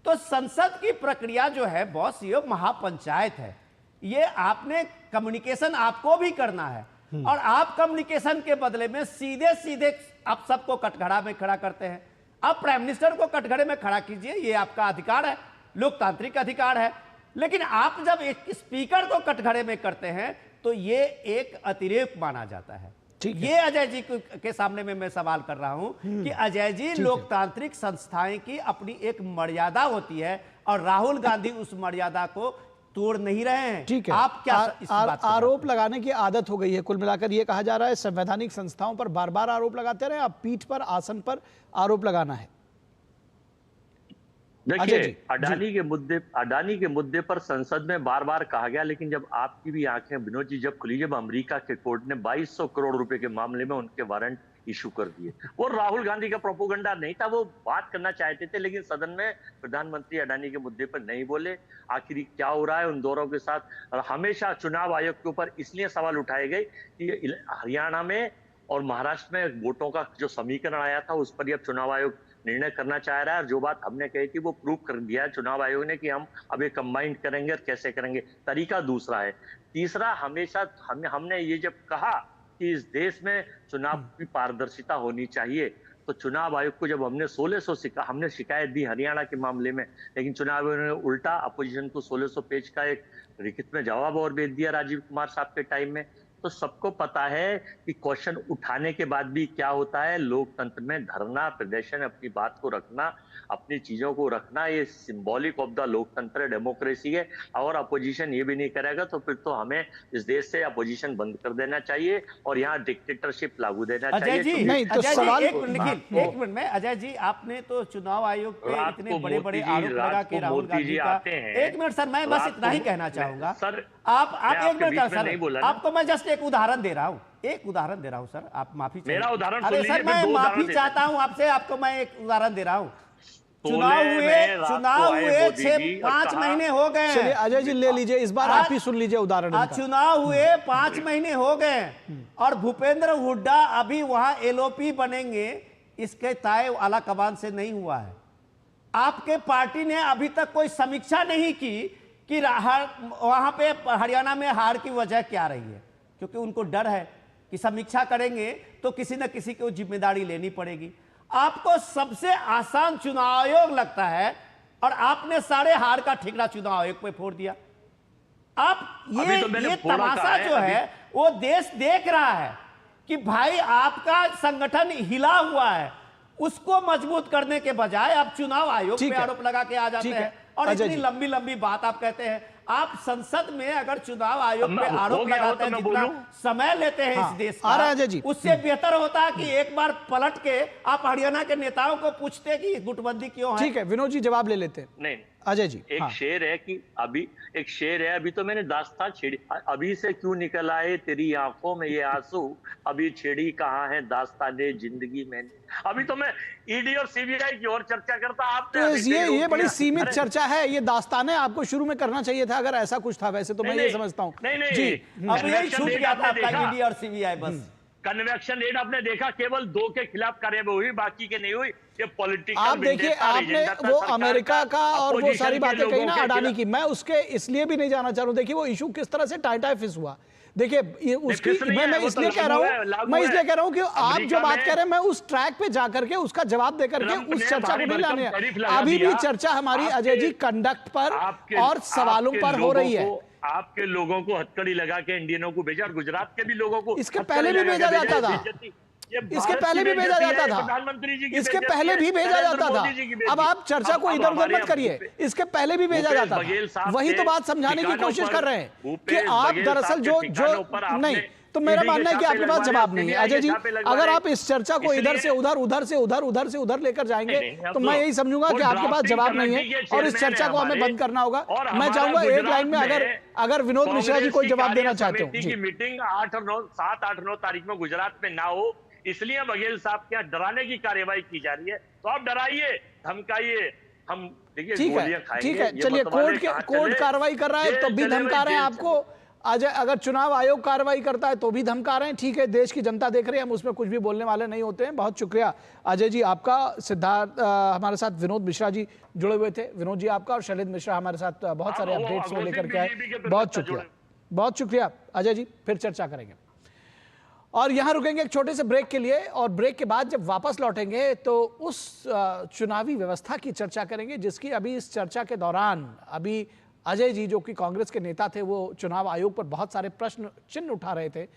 तो संसद की प्रक्रिया जो है बॉस, ये महापंचायत है। ये आपने कम्युनिकेशन आपको भी करना है, और आप कम्युनिकेशन के बदले में सीधे सीधे आप सबको कटघरा में खड़ा करते हैं। आप प्राइम मिनिस्टर को कटघरे में खड़ा कीजिए, ये आपका अधिकार है, लोकतांत्रिक अधिकार है, लेकिन आप जब एक स्पीकर को कटघरे में करते हैं तो ये एक अतिरेक माना जाता है। ये अजय जी के सामने में मैं सवाल कर रहा हूं कि अजय जी, लोकतांत्रिक संस्थाएं की अपनी एक मर्यादा होती है और राहुल गांधी उस मर्यादा को तोड़ नहीं रहे हैं। ठीक है, आप क्या इस बात आरोप लगाने की आदत हो गई है। कुल मिलाकर ये कहा जा रहा है संवैधानिक संस्थाओं पर बार बार आरोप लगाते रहे, अब पीठ पर, आसन पर आरोप लगाना है। देखिए, अडानी के मुद्दे पर संसद में बार बार कहा गया, लेकिन जब आपकी भी आंखें विनोद जी जब खुली, जब अमेरिका के कोर्ट ने 2200 करोड़ रुपए के मामले में उनके वारंट इशू कर दिए, वो राहुल गांधी का प्रोपोगंडा नहीं था, वो बात करना चाहते थे, लेकिन सदन में प्रधानमंत्री अडानी के मुद्दे पर नहीं बोले। आखिर क्या हो रहा है उन दोनों के साथ? और हमेशा चुनाव आयोग के ऊपर इसलिए सवाल उठाए गए कि हरियाणा में और महाराष्ट्र में वोटों का जो समीकरण आया था उस पर अब चुनाव आयोग निर्णय करना चाह रहा है, और जो बात हमने कही थी वो प्रूव कर दिया है चुनाव आयोग ने कि हम अब ये कंबाइंड करेंगे और कैसे करेंगे। तरीका दूसरा है। तीसरा, हमेशा हमने ये जब कहा कि इस देश में चुनाव की पारदर्शिता होनी चाहिए, तो चुनाव आयोग को जब हमने 1600 हमने शिकायत दी हरियाणा के मामले में, लेकिन चुनाव आयोग ने उल्टा अपोजिशन को 1600 पेज का एक लिखित में जवाब और भेज दिया राजीव कुमार साहब के टाइम में। तो सबको पता है कि क्वेश्चन उठाने के बाद भी क्या होता है, लोकतंत्र में धरना, प्रदर्शन, अपनी बात को रखना, अपनी चीजों को रखना, ये सिंबॉलिक ऑफ द लोकतंत्र, डेमोक्रेसी है। और अपोजिशन ये भी नहीं करेगा तो फिर तो हमें इस देश से अपोजिशन बंद कर देना चाहिए और यहाँ डिक्टेटरशिप लागू देना चाहिए। अजय जी, नहीं तो सवाल एक मिनट में, अजय जी, आपने तो चुनाव आयोग पे इतने बड़े बड़े आरोप लगा के राहुल गांधी का, एक मिनट सर, मैं बस इतना ही कहना चाहूंगा सर, आप एक मिनट सर, आपको मैं जस्ट एक उदाहरण दे रहा हूँ, सर, आप माफी चाहिए। मेरा उदाहरण अरे सर, मैं माफी चाहता हूँ आपसे, आपको मैं एक उदाहरण दे रहा हूँ। चुनाव हुए 5 महीने हो गए। चलिए अजय जी ले लीजिए, इस बार आप ही सुन लीजिए उदाहरण। चुनाव हुए 5 महीने हो गए और भूपेंद्र हुड्डा अभी वहां एलओपी बनेंगे, इसके तय आला कमान से नहीं हुआ है। आपके पार्टी ने अभी तक कोई समीक्षा नहीं की कि वहां पे हरियाणा में हार की वजह क्या रही है, क्योंकि उनको डर है कि समीक्षा करेंगे तो किसी न किसी को जिम्मेदारी लेनी पड़ेगी। आपको सबसे आसान चुनाव आयोग लगता है और आपने सारे हार का ठिकरा चुनाव आयोग पे फोड़ दिया। आप ये तमाशा जो है वो देश देख रहा है कि भाई आपका संगठन हिला हुआ है, उसको मजबूत करने के बजाय आप चुनाव आयोग पे आरोप लगा के आ जाते हैं और इतनी लंबी लंबी बात आप कहते हैं। आप संसद में अगर चुनाव आयोग पे आरोप लगाते हैं, जितना समय लेते हैं इस देश का, उससे बेहतर होता है कि एक बार पलट के आप हरियाणा के नेताओं को पूछते कि गुटबंदी क्यों है। ठीक है, विनोद जी जवाब ले लेते हैं। नहीं अजय जी, एक शेर है कि अभी तो मैंने दास्तान छेड़ी, अभी से क्यों निकल आए तेरी आंखों में ये आंसू, अभी छेड़ी कहाँ है दास्ताने जिंदगी में। अभी तो मैं ईडी और सीबीआई की और चर्चा करता, आपने तो ये बड़ी सीमित चर्चा है, ये दास्ताने आपको शुरू में करना चाहिए था अगर ऐसा कुछ था। वैसे तो मैं ये समझता हूँ जी, अब यही छूट गया था आपका ईडी और सीबीआई। बस कन्वेक्शन रेट आपने देखा, केवल 2 के खिलाफ कार्रवाई हुई, बाकी के नहीं हुई। ये पॉलिटिकल आप देखिए, आपने वो अमेरिका का और वो सारी बातें कही ना अडानी की, मैं उसके इसलिए भी नहीं जाना चाह रहा हूं। देखिए वो इशू किस तरह से टाइटाई फिस हुआ, देखिए उसकी मैं इसलिए कह रहा हूं कि आप जो बात कह रहे हैं मैं उस ट्रैक पे जाकर के उसका जवाब देकर के उस चर्चा को नहीं लाने हैं। अभी भी चर्चा हमारी अजय जी कंडक्ट पर और सवालों पर हो रही है। आपके लोगों को हथकड़ी लगा के इंडियनों को भेजा और गुजरात के भी लोगों को इसके पहले भी भेजा जाता था, इसके पहले भी भेजा जाता था, प्रधानमंत्री जी इसके पहले भी भेजा जाता था। अब आप चर्चा को इधर उधर मत करिए, इसके पहले भी भेजा जाता था। वही तो बात समझाने की कोशिश कर रहे हैं कि आप दरअसल जो नहीं, तो मेरा मानना है कि आपके पास जवाब नहीं है अजय जी। अगर आप इस चर्चा को इधर से उधर, उधर से उधर, उधर से उधर लेकर जाएंगे तो मैं यही समझूंगा कि आपके पास जवाब नहीं है और इस चर्चा को हमें बंद करना होगा। मैं चाहूंगा एक लाइन में अगर विनोद मिश्रा जी कोई जवाब देना चाहते हो। की मीटिंग 7, 8, 9 तारीख में गुजरात में ना हो, इसलिए बघेल साहब के यहाँ डराने की कार्यवाही की जा रही है। तो आप डराइए, धमकाइए, हम देखिए गोलियां खाएंगे। ठीक है, चलिए कोर्ट कार्रवाई कर रहा है तो भी धमका रहे हैं आपको। अजय, अगर चुनाव आयोग कार्रवाई करता है तो भी धमका रहे हैं। ठीक है, देश की जनता देख रही है, हम उसमें कुछ भी बोलने वाले नहीं होते हैं। बहुत शुक्रिया अजय जी आपका। सिद्धार्थ हमारे साथ विनोद मिश्रा जी जुड़े हुए थे, विनोद जी आपका, और शैलेंद्र मिश्रा हमारे साथ बहुत सारे अपडेट्स को लेकर के आए। बहुत शुक्रिया, बहुत शुक्रिया अजय जी। फिर चर्चा करेंगे और यहां रुकेंगे एक छोटे से ब्रेक के लिए, और ब्रेक के बाद जब वापस लौटेंगे तो उस चुनावी व्यवस्था की चर्चा करेंगे जिसकी अभी इस चर्चा के दौरान अभी अजय जी जो कि कांग्रेस के नेता थे वो चुनाव आयोग पर बहुत सारे प्रश्न चिन्ह उठा रहे थे।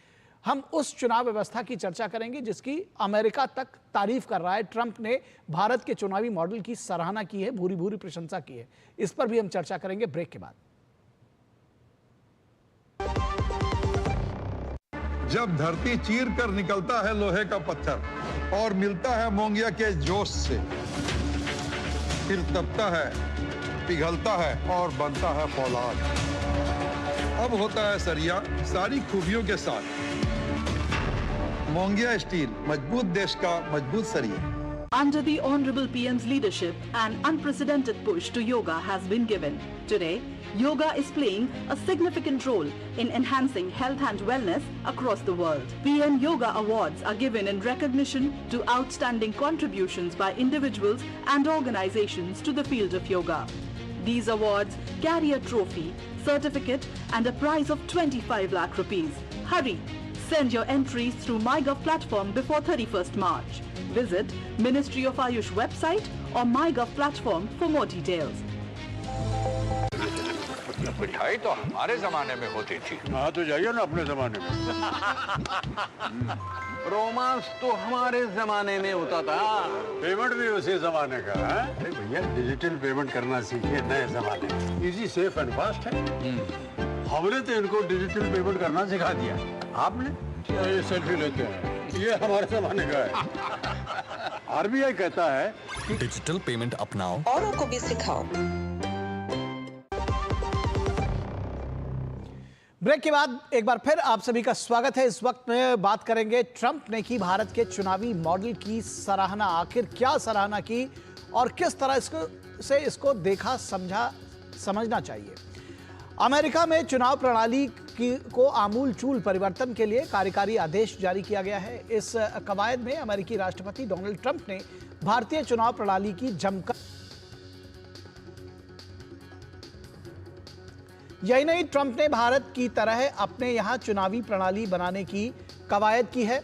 हम उस चुनाव व्यवस्था की चर्चा करेंगे जिसकी अमेरिका तक तारीफ कर रहा है। ट्रंप ने भारत के चुनावी मॉडल की सराहना की है, भूरी भूरी प्रशंसा की है। इस पर भी हम चर्चा करेंगे ब्रेक के बाद। जब धरती चीर कर निकलता है लोहे का पत्थर और मिलता है मोंगिया के जोश से, फिर तपता है, पिघलता है और बनता है फौलाद। अब होता है सरिया सारी खूबियों के साथ। मोंगिया स्टील, मजबूत देश का मजबूत सरिया। Under the Honorable PM's leadership, an unprecedented push to yoga has been given. Today, yoga is playing a significant role in enhancing health and wellness across the world. PM Yoga Awards are given in recognition to outstanding contributions by individuals and organizations to the field of yoga. These awards carry a trophy, certificate and a prize of 25 lakh rupees. Hurry! Send your entries through MyGov platform before 31st March. Visit Ministry of Ayush website or MyGov platform for more details. मिठाई तो हमारे जमाने में होती थी। हाँ तो जाइए ना अपने जमाने में। रोमांस तो हमारे जमाने में होता था। पेमेंट भी उसी जमाने का है। अरे भैया डिजिटल पेमेंट करना सीखिए नए जमाने में। इजी, सेफ एंड फास्ट है। हमने तो इनको डिजिटल पेमेंट करना सिखा दिया। आपने ये सेल्फी लेते हैं, ये हमारे जमाने का है। आरबीआई कहता है कि डिजिटल पेमेंट अपनाओ, औरों को भी सिखाओ। ब्रेक के बाद एक बार फिर आप सभी का स्वागत है। इस वक्त में बात करेंगे ट्रंप ने की भारत के चुनावी मॉडल की सराहना। आखिर क्या सराहना की और किस तरह इसको देखा समझना चाहिए। अमेरिका में चुनाव प्रणाली को आमूल चूल परिवर्तन के लिए कार्यकारी आदेश जारी किया गया है। इस कवायद में अमेरिकी राष्ट्रपति डोनाल्ड ट्रंप ने भारतीय चुनाव प्रणाली की जमकर, यही नहीं, ट्रंप ने भारत की तरह अपने यहां चुनावी प्रणाली बनाने की कवायद की है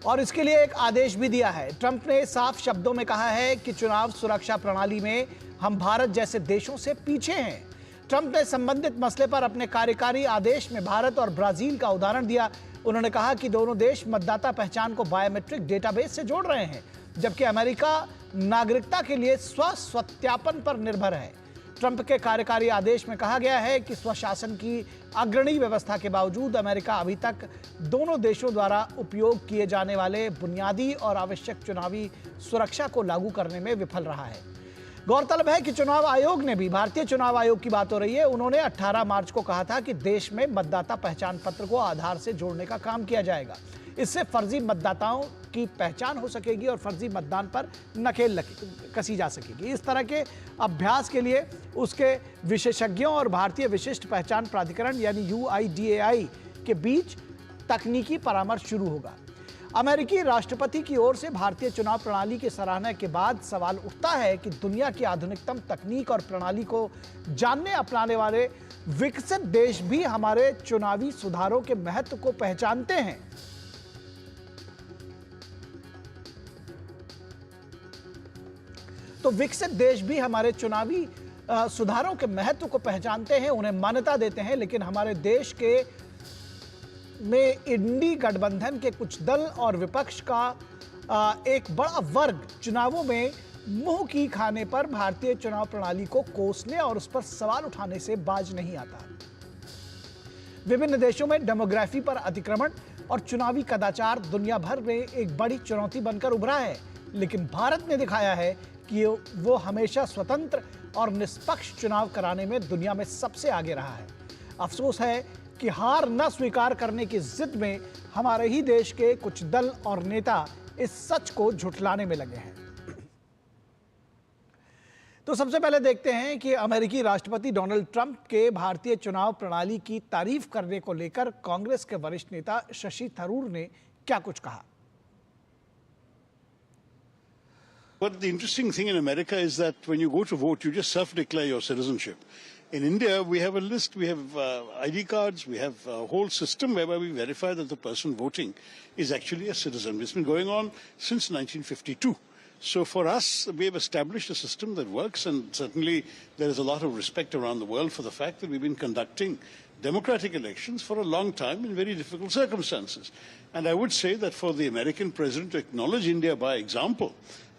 और इसके लिए एक आदेश भी दिया है। ट्रंप ने साफ शब्दों में कहा है कि चुनाव सुरक्षा प्रणाली में हम भारत जैसे देशों से पीछे हैं। ट्रंप ने संबंधित मसले पर अपने कार्यकारी आदेश में भारत और ब्राजील का उदाहरण दिया। उन्होंने कहा कि दोनों देश मतदाता पहचान को बायोमेट्रिक डेटाबेस से जोड़ रहे हैं, जबकि अमेरिका नागरिकता के लिए स्वसत्यापन पर निर्भर है। ट्रंप के कार्यकारी आदेश में कहा गया है कि स्वशासन की अग्रणी व्यवस्था के बावजूद अमेरिका अभी तक दोनों देशों द्वारा उपयोग किए जाने वाले बुनियादी और आवश्यक चुनावी सुरक्षा को लागू करने में विफल रहा है। गौरतलब है कि चुनाव आयोग ने भी, भारतीय चुनाव आयोग की बात हो रही है, उन्होंने 18 मार्च को कहा था कि देश में मतदाता पहचान पत्र को आधार से जोड़ने का काम किया जाएगा। इससे फर्जी मतदाताओं की पहचान हो सकेगी और फर्जी मतदान पर नकेल कसी जा सकेगी। इस तरह के अभ्यास के लिए उसके विशेषज्ञों और भारतीय विशिष्ट पहचान प्राधिकरण यानी UIDAI के बीच तकनीकी परामर्श शुरू होगा। अमेरिकी राष्ट्रपति की ओर से भारतीय चुनाव प्रणाली की सराहना के बाद सवाल उठता है कि दुनिया की आधुनिकतम तकनीक और प्रणाली को जानने अपनाने वाले विकसित देश भी हमारे चुनावी सुधारों के महत्व को पहचानते हैं। तो विकसित देश भी हमारे चुनावी सुधारों के महत्व को पहचानते हैं, उन्हें मान्यता देते हैं, लेकिन हमारे देश के में इंडी गठबंधन के कुछ दल और विपक्ष का एक बड़ा वर्ग चुनावों में मुंह की खाने पर भारतीय चुनाव प्रणाली को कोसने और उस पर सवाल उठाने से बाज नहीं आता। विभिन्न देशों में डेमोग्राफी पर अतिक्रमण और चुनावी कदाचार दुनिया भर में एक बड़ी चुनौती बनकर उभरा है, लेकिन भारत ने दिखाया है कि वो हमेशा स्वतंत्र और निष्पक्ष चुनाव कराने में दुनिया में सबसे आगे रहा है। अफसोस है कि हार न स्वीकार करने की जिद में हमारे ही देश के कुछ दल और नेता इस सच को झुठलाने में लगे हैं। तो सबसे पहले देखते हैं कि अमेरिकी राष्ट्रपति डोनाल्ड ट्रंप के भारतीय चुनाव प्रणाली की तारीफ करने को लेकर कांग्रेस के वरिष्ठ नेता शशि थरूर ने क्या कुछ कहा। But the interesting thing in America is that when you go to vote, you just self-declare your citizenship. In India, we have a list, we have ID cards, we have a whole system whereby we verify that the person voting is actually a citizen. It's been going on since 1952. So for us, we have established a system that works, and certainly there is a lot of respect around the world for the fact that we've been conducting democratic elections for a long time in very difficult circumstances. And I would say that for the American president to acknowledge India by example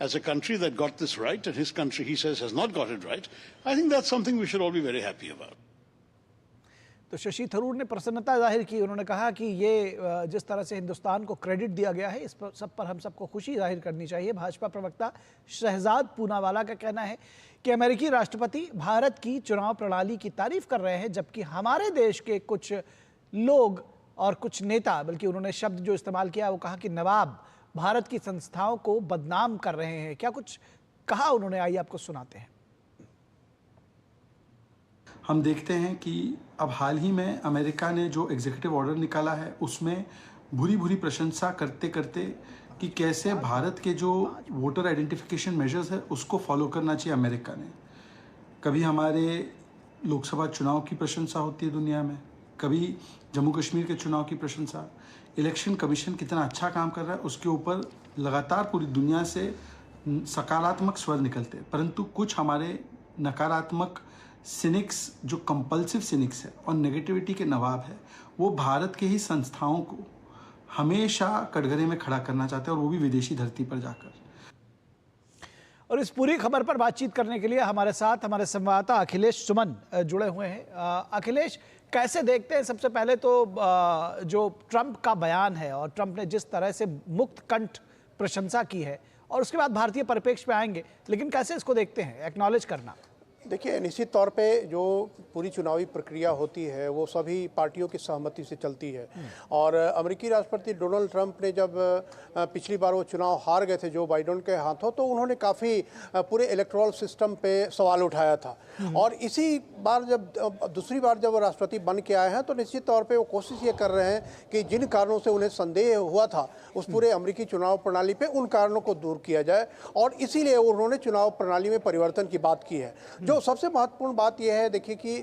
as a country that got this right, and his country, he says, has not got it right, I think that's something we should all be very happy about. तो शशि थरूर ने प्रसन्नता जाहिर की। उन्होंने कहा कि ये जिस तरह से हिंदुस्तान को क्रेडिट दिया गया है, इस पर सब पर हम सबको खुशी जाहिर करनी चाहिए। भाजपा प्रवक्ता शहजाद पूनावाला का कहना है कि अमेरिकी राष्ट्रपति भारत की चुनाव प्रणाली की तारीफ कर रहे हैं, जबकि हमारे देश के कुछ लोग और कुछ नेता, बल्कि उन्होंने शब्द जो इस्तेमाल किया वो कहा कि नवाब भारत की संस्थाओं को बदनाम कर रहे हैं। क्या कुछ कहा उन्होंने, आइए आपको सुनाते हैं। हम देखते हैं कि अब हाल ही में अमेरिका ने जो एग्जीक्यूटिव ऑर्डर निकाला है उसमें भूरी भूरी प्रशंसा करते करते कि कैसे भारत के जो वोटर आइडेंटिफिकेशन मेजर्स है उसको फॉलो करना चाहिए अमेरिका ने। कभी हमारे लोकसभा चुनाव की प्रशंसा होती है दुनिया में, कभी जम्मू कश्मीर के चुनाव की प्रशंसा। इलेक्शन कमीशन कितना अच्छा काम कर रहा है उसके ऊपर लगातार पूरी दुनिया से सकारात्मक स्वर निकलते हैं, परंतु कुछ हमारे नकारात्मक सिनिक्स जो कंपल्सिव सिनिक्स है और नेगेटिविटी के नवाब है, वो भारत के ही संस्थाओं को हमेशा कटघरे में खड़ा करना चाहते हैं, और वो भी विदेशी धरती पर जाकर। और इस पूरी खबर पर बातचीत करने के लिए हमारे साथ हमारे संवाददाता अखिलेश सुमन जुड़े हुए हैं। अखिलेश, कैसे देखते हैं सबसे पहले तो जो ट्रंप का बयान है और ट्रंप ने जिस तरह से मुक्त कंठ प्रशंसा की है, और उसके बाद भारतीय परिप्रेक्ष्य पे आएंगे, लेकिन कैसे इसको देखते हैं, एक्नॉलेज करना? देखिए, निश्चित तौर पे जो पूरी चुनावी प्रक्रिया होती है वो सभी पार्टियों की सहमति से चलती है। और अमेरिकी राष्ट्रपति डोनाल्ड ट्रंप ने जब पिछली बार वो चुनाव हार गए थे जो बाइडेन के हाथों, तो उन्होंने काफ़ी पूरे इलेक्टोरल सिस्टम पे सवाल उठाया था। और इसी बार जब दूसरी बार जब वो राष्ट्रपति बन के आए हैं तो निश्चित तौर पर वो कोशिश ये कर रहे हैं कि जिन कारणों से उन्हें संदेह हुआ था उस पूरे अमेरिकी चुनाव प्रणाली पे, उन कारणों को दूर किया जाए, और इसीलिए उन्होंने चुनाव प्रणाली में परिवर्तन की बात की है। जो सबसे महत्वपूर्ण बात यह है, देखिए कि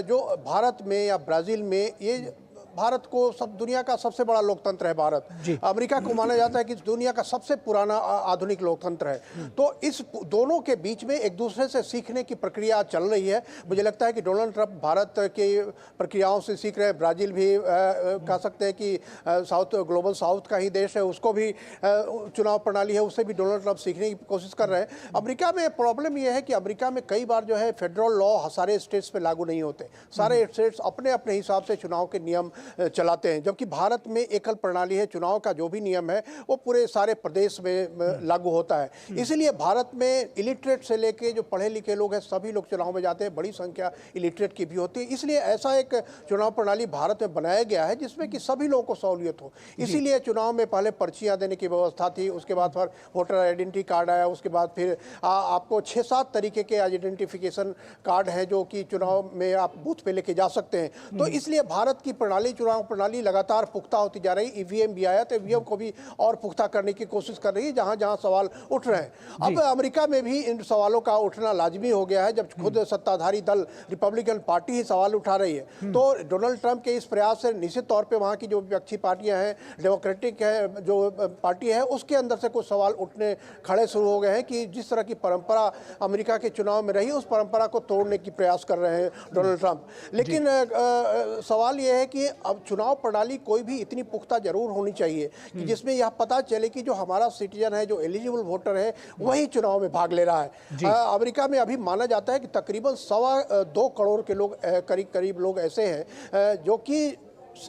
जो भारत में या ब्राज़ील में ये भारत को सब दुनिया का सबसे बड़ा लोकतंत्र है भारत। अमेरिका को माना जाता है कि दुनिया का सबसे पुराना आधुनिक लोकतंत्र है। तो इस दोनों के बीच में एक दूसरे से सीखने की प्रक्रिया चल रही है। मुझे लगता है कि डोनाल्ड ट्रंप भारत की प्रक्रियाओं से सीख रहे हैं। ब्राजील भी कह सकते हैं कि ग्लोबल साउथ का ही देश है, उसको भी चुनाव प्रणाली है, उससे भी डोनाल्ड ट्रंप सीखने की कोशिश कर रहे हैं। अमेरिका में प्रॉब्लम यह है कि अमेरिका में कई बार जो है फेडरल लॉ सारे स्टेट्स पे लागू नहीं होते। सारे स्टेट्स अपने अपने हिसाब से चुनाव के नियम चलाते हैं, जबकि भारत में एकल प्रणाली है। चुनाव का जो भी नियम है वो पूरे सारे प्रदेश में लागू होता है। इसलिए भारत में इलिटरेट से लेके जो पढ़े लिखे लोग हैं सभी लोग चुनाव में जाते हैं। बड़ी संख्या इलिटरेट की भी होती है। इसलिए ऐसा एक चुनाव प्रणाली भारत में बनाया गया है जिसमें कि सभी लोगों को सहूलियत हो। इसीलिए चुनाव में पहले पर्चियां देने की व्यवस्था थी, उसके बाद फिर वोटर आइडेंटिटी कार्ड आया, उसके बाद फिर आपको 6-7 तरीके के आइडेंटिफिकेशन कार्ड हैं जो कि चुनाव में आप बूथ पे लेके जा सकते हैं। तो इसलिए भारत की प्रणाली, चुनाव प्रणाली लगातार पुख्ता होती जा रही। ईवीएम भी आया तो ईवीएम को भी और पुख्ता करने की कोशिश कर रही है जहां जहां सवाल उठ रहे हैं। अब अमेरिका में भी इन सवालों का उठना लाजमी हो गया है, जब खुद सत्ताधारी दल रिपब्लिकन पार्टी ही सवाल उठा रही है। तो डोनाल्ड ट्रंप के इस प्रयास से निश्चित तौर पर वहाँ की जो विपक्षी पार्टियां हैं, डेमोक्रेटिक है जो पार्टी है, उसके अंदर से कुछ सवाल उठने खड़े शुरू हो गए हैं कि जिस तरह की परंपरा अमेरिका के चुनाव में रही उस परंपरा को तोड़ने की प्रयास कर रहे हैं डोनाल्ड ट्रंप। लेकिन सवाल यह है कि अब चुनाव प्रणाली कोई भी इतनी पुख्ता जरूर होनी चाहिए कि जिसमें यह पता चले कि जो हमारा सिटीजन है, जो एलिजिबल वोटर है, वही चुनाव में भाग ले रहा है। अमेरिका में अभी माना जाता है कि तकरीबन 2.25 करोड़ के लोग करीब लोग ऐसे हैं जो कि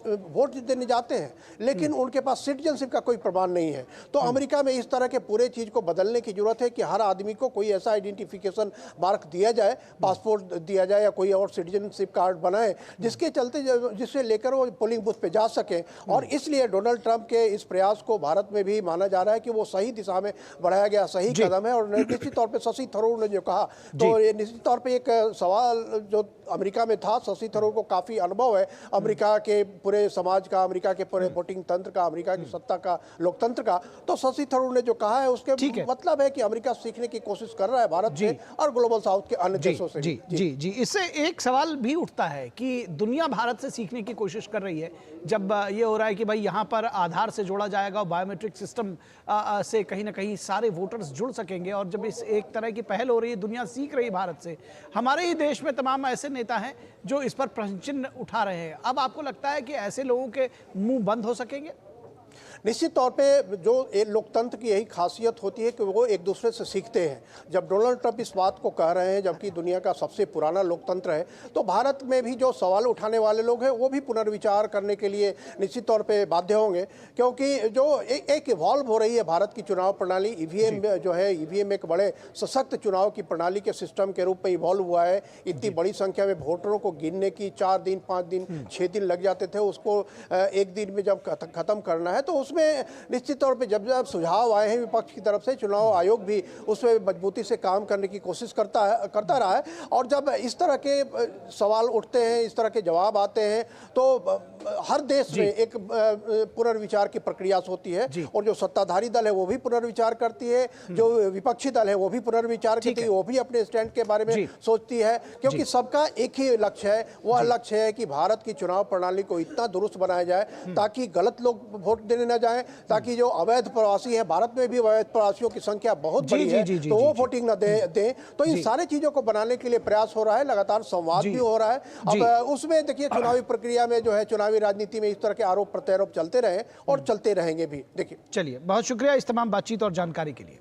वोट देने जाते हैं लेकिन उनके पास सिटीजनशिप का कोई प्रमाण नहीं है। तो अमेरिका में इस तरह के पूरे चीज को बदलने की जरूरत है कि हर आदमी को कोई ऐसा आइडेंटिफिकेशन मार्क दिया जाए, पासपोर्ट दिया जाए या कोई और सिटीजनशिप कार्ड बनाए जिसके चलते जिससे लेकर वो पोलिंग बूथ पे जा सके। और इसलिए डोनाल्ड ट्रंप के इस प्रयास को भारत में भी माना जा रहा है कि वो सही दिशा में बढ़ाया गया सही कदम है। और निश्चित तौर पर शशि थरूर ने जो कहा, तो ये निश्चित तौर पर एक सवाल जो अमेरिका में था, शशि थरूर को काफी अनुभव है अमेरिका के पूरे समाज का, अमेरिका के पूरे वोटिंग तंत्र का, अमेरिका की सत्ता का, लोकतंत्र का। तो शशि थरूर ने जो कहा है उसके मतलब है कि अमेरिका सीखने की कोशिश कर रहा है भारत से और ग्लोबल साउथ के अन्य देशों से। जी इससे एक सवाल भी उठता है कि दुनिया भारत से सीखने की कोशिश कर रही है जब ये हो रहा है कि भाई यहाँ पर आधार से जोड़ा जाएगा और बायोमेट्रिक सिस्टम से कहीं ना कहीं सारे वोटर्स जुड़ सकेंगे। और जब इस एक तरह की पहल हो रही है, दुनिया सीख रही है भारत से, हमारे ही देश में तमाम ऐसे नेता हैं जो इस पर प्रश्न चिन्ह उठा रहे हैं। अब आपको लगता है कि ऐसे लोगों के मुंह बंद हो सकेंगे? निश्चित तौर पे जो लोकतंत्र की यही खासियत होती है कि वो एक दूसरे से सीखते हैं। जब डोनाल्ड ट्रंप इस बात को कह रहे हैं जबकि दुनिया का सबसे पुराना लोकतंत्र है, तो भारत में भी जो सवाल उठाने वाले लोग हैं वो भी पुनर्विचार करने के लिए निश्चित तौर पे बाध्य होंगे, क्योंकि जो एक इवॉल्व हो रही है भारत की चुनाव प्रणाली। ईवीएम जो है, ईवीएम एक बड़े सशक्त चुनाव की प्रणाली के सिस्टम के रूप में इवॉल्व हुआ है। इतनी बड़ी संख्या में वोटरों को गिनने की 4 दिन 5 दिन 6 दिन लग जाते थे, उसको एक दिन में जब खत्म करना है तो उसमें निश्चित तौर पे जब जब सुझाव आए हैं विपक्ष की तरफ से, चुनाव आयोग भी उसमें मजबूती से काम करने की कोशिश करता रहा है। और जब इस तरह के सवाल उठते हैं, इस तरह के जवाब आते हैं, तो हर देश में एक पुनर्विचार की प्रक्रिया होती है। और जो सत्ताधारी दल है वो भी पुनर्विचार करती है, जो विपक्षी दल है वो भी पुनर्विचार करती है, वो भी अपने स्टैंड के बारे में सोचती है, क्योंकि सबका एक ही लक्ष्य है। वह लक्ष्य है कि भारत की चुनाव प्रणाली को इतना दुरुस्त बनाया जाए ताकि गलत लोग वोट देने न जाए, ताकि जो अवैध प्रवासी है, भारत में भी अवैध प्रवासियों की संख्या बहुत बड़ी है, तो वो वोटिंग न दे। तो इन सारी चीजों को बनाने के लिए प्रयास हो रहा है, लगातार संवाद भी हो रहा है। अब उसमें देखिए चुनावी प्रक्रिया में जो है, चुनावी राजनीति में इस तरह के आरोप प्रत्यारोप चलते रहे और चलते रहेंगे भी। देखिए, चलिए, बहुत शुक्रिया इस तमाम बातचीत और जानकारी के लिए।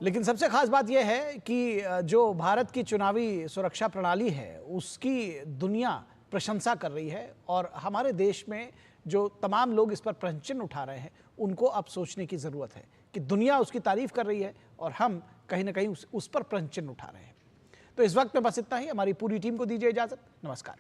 लेकिन सबसे खास बात यह है कि जो भारत की चुनावी सुरक्षा प्रणाली है उसकी दुनिया प्रशंसा कर रही है, और हमारे देश में जो तमाम लोग इस पर प्रश्न चिन्ह उठा रहे हैं उनको अब सोचने की ज़रूरत है कि दुनिया उसकी तारीफ कर रही है और हम कहीं ना कहीं उस पर प्रश्न चिन्ह उठा रहे हैं। तो इस वक्त में बस इतना ही। हमारी पूरी टीम को दीजिए इजाज़त। नमस्कार।